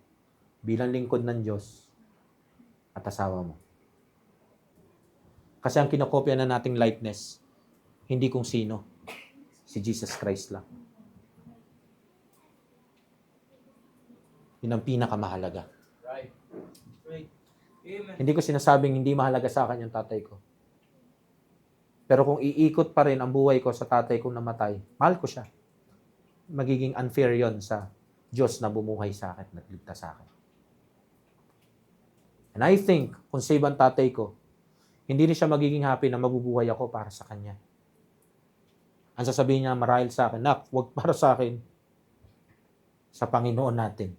bilang lingkod ng Diyos at asawa mo. Kasi ang kinokopya na nating likeness, hindi kung sino, si Jesus Christ lang. Yun ang pinakamahalaga. Right. Right. Amen. Hindi ko sinasabing hindi mahalaga sa akin yung tatay ko. Pero kung iikot pa rin ang buhay ko sa tatay kong namatay, mahal ko siya. Magiging unfair yon sa Diyos na bumuhay sa akin, nagligtas sa akin. And I think, kung save ang tatay ko, hindi rin siya magiging happy na mabubuhay ako para sa kanya. Ang sasabihin niya marahil sa akin, nak, huwag para sa akin, sa Panginoon natin.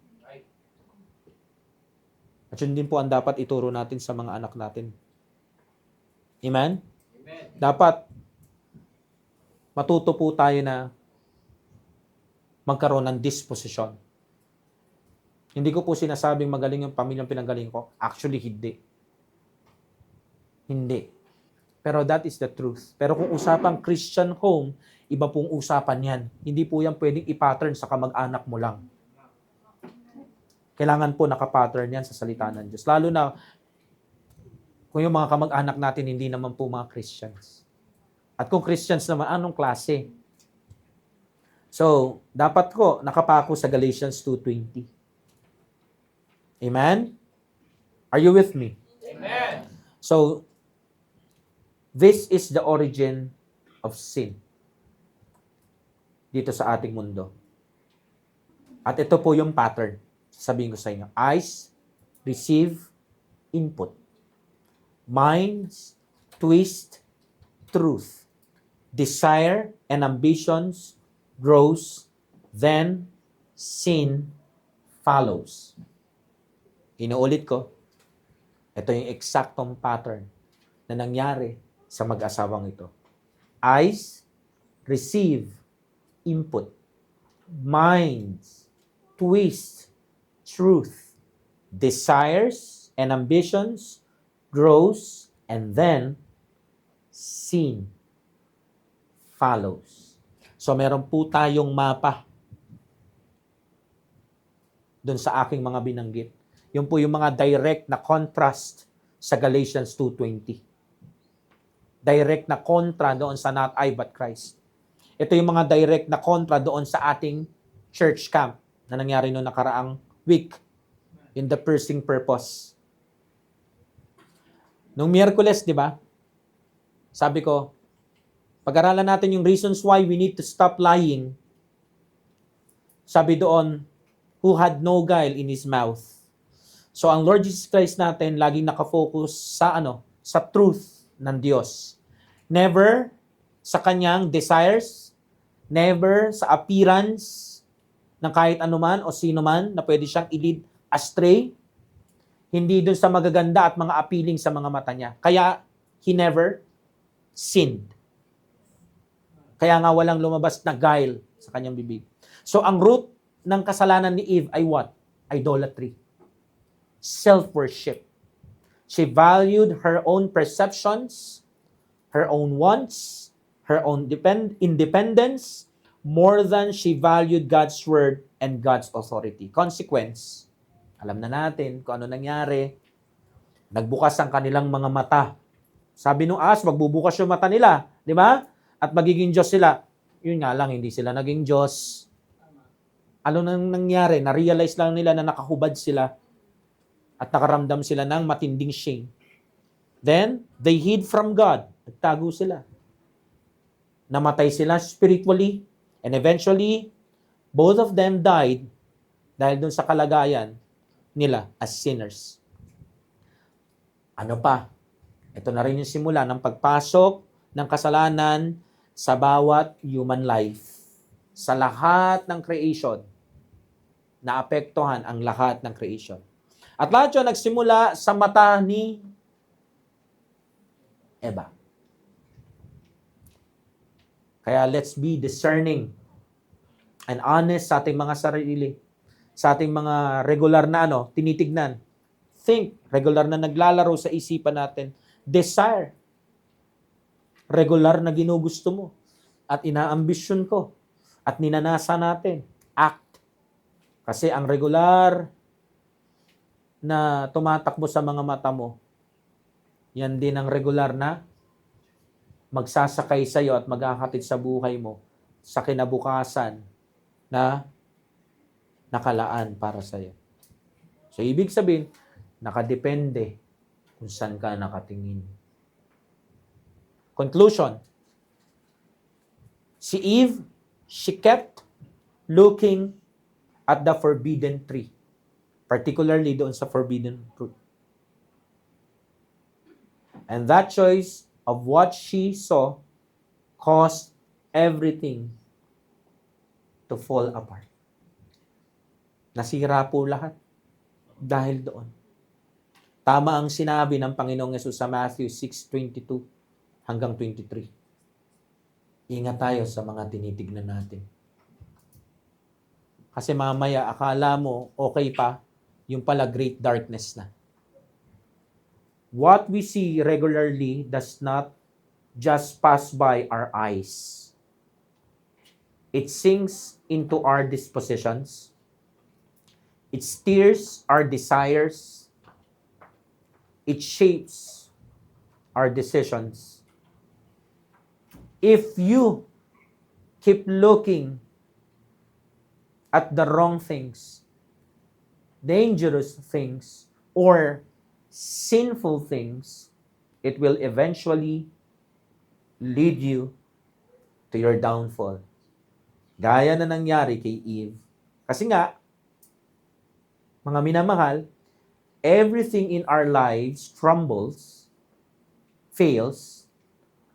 At yun din po ang dapat ituro natin sa mga anak natin. Amen? Amen. Dapat matuto po tayo na magkaroon ng disposisyon. Hindi ko po sinasabing magaling yung pamilyang pinanggaling ko. Actually, hindi. Hindi. Pero that is the truth. Pero kung usapang Christian home, iba pong usapan yan. Hindi po yan pwedeng i-pattern sa kamag-anak mo lang. Kailangan po nakapattern yan sa salita ng Diyos. Lalo na kung yung mga kamag-anak natin hindi naman po mga Christians. At kung Christians naman, anong klase? So, dapat ko nakapako sa Galatians 2:20. Amen? Are you with me? Amen. So, this is the origin of sin dito sa ating mundo. At ito po yung pattern. Sabihin ko sa inyo, eyes receive input. Minds twist truth. Desire and ambitions grows, then sin follows. Inuulit ko, ito yung eksaktong pattern na nangyari sa mag-asawang ito. Eyes receive input. Minds twist truth. Desires and ambitions grows, and then sin follows. So meron po tayong mapa doon sa aking mga binanggit. Yun po yung mga direct na contrast sa Galatians 2:20. Direct na kontra doon sa not I but Christ. Ito yung mga direct na kontra doon sa ating church camp na nangyari noong nakaraang week in the Piercing Purpose. Nung Miyerkules, di ba? Sabi ko, pag-aralan natin yung reasons why we need to stop lying. Sabi doon, who had no guile in his mouth. So ang Lord Jesus Christ natin laging nakafocus sa sa truth ng Diyos. Never sa kanyang desires, never sa appearance ng kahit anuman o sino man na pwede siyang i-lead astray. Hindi dun sa magaganda at mga appealing sa mga mata niya. Kaya he never sinned. Kaya nga walang lumabas na guile sa kanyang bibig. So ang root ng kasalanan ni Eve ay what? Idolatry. Self-worship. She valued her own perceptions, her own wants, her own independence, more than she valued God's word and God's authority. Consequence, alam na natin kung ano nangyari. Nagbukas ang kanilang mga mata. Sabi nung ahas, magbubukas yung mata nila. Di ba? At magiging Diyos sila. Yun nga lang, hindi sila naging Diyos. Ano nang nangyari? Na-realize lang nila na nakahubad sila at nakaramdam sila ng matinding shame. Then, they hid from God. Nagtago sila. Namatay sila spiritually. And eventually, both of them died dahil dun sa kalagayan nila as sinners. Ano pa? Ito na rin yung simula ng pagpasok ng kasalanan sa bawat human life. Sa lahat ng creation, naapektuhan ang lahat ng creation. At lahat yun nagsimula sa mata ni Eva. Kaya let's be discerning and honest sa ating mga sarili, sa ating mga regular na tinitignan. Think, regular na naglalaro sa isipan natin. Desire, regular na ginugusto mo at inaambisyon ko at ninanasa natin. Act. Kasi ang regular na tumatakbo sa mga mata mo, yan din ang regular na magsasakay sa iyo at magkakatid sa buhay mo sa kinabukasan na nakalaan para sa iyo. So, ibig sabihin, nakadepende kung saan ka nakatingin. Conclusion. Si Eve, she kept looking at the forbidden tree. Particularly doon sa forbidden fruit. And that choice of what she saw caused everything to fall apart. Nasira po lahat dahil doon. Tama ang sinabi ng Panginoong Yesus sa Matthew 6:22 hanggang 23. Ingat tayo sa mga tinitignan natin. Kasi mamaya akala mo okay pa, yung pala great darkness na. What we see regularly does not just pass by our eyes. It sinks into our dispositions. It steers our desires. It shapes our decisions. If you keep looking at the wrong things, dangerous things, or sinful things, it will eventually lead you to your downfall. Gaya na nangyari kay Eve. Kasi nga, mga minamahal, everything in our lives crumbles, fails,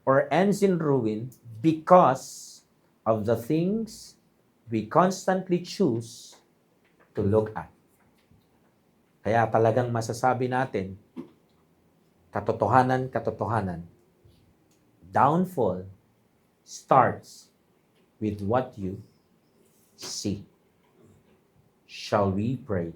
or ends in ruin because of the things we constantly choose to look at. Kaya talagang masasabi natin, katotohanan, downfall starts with what you see. Shall we pray?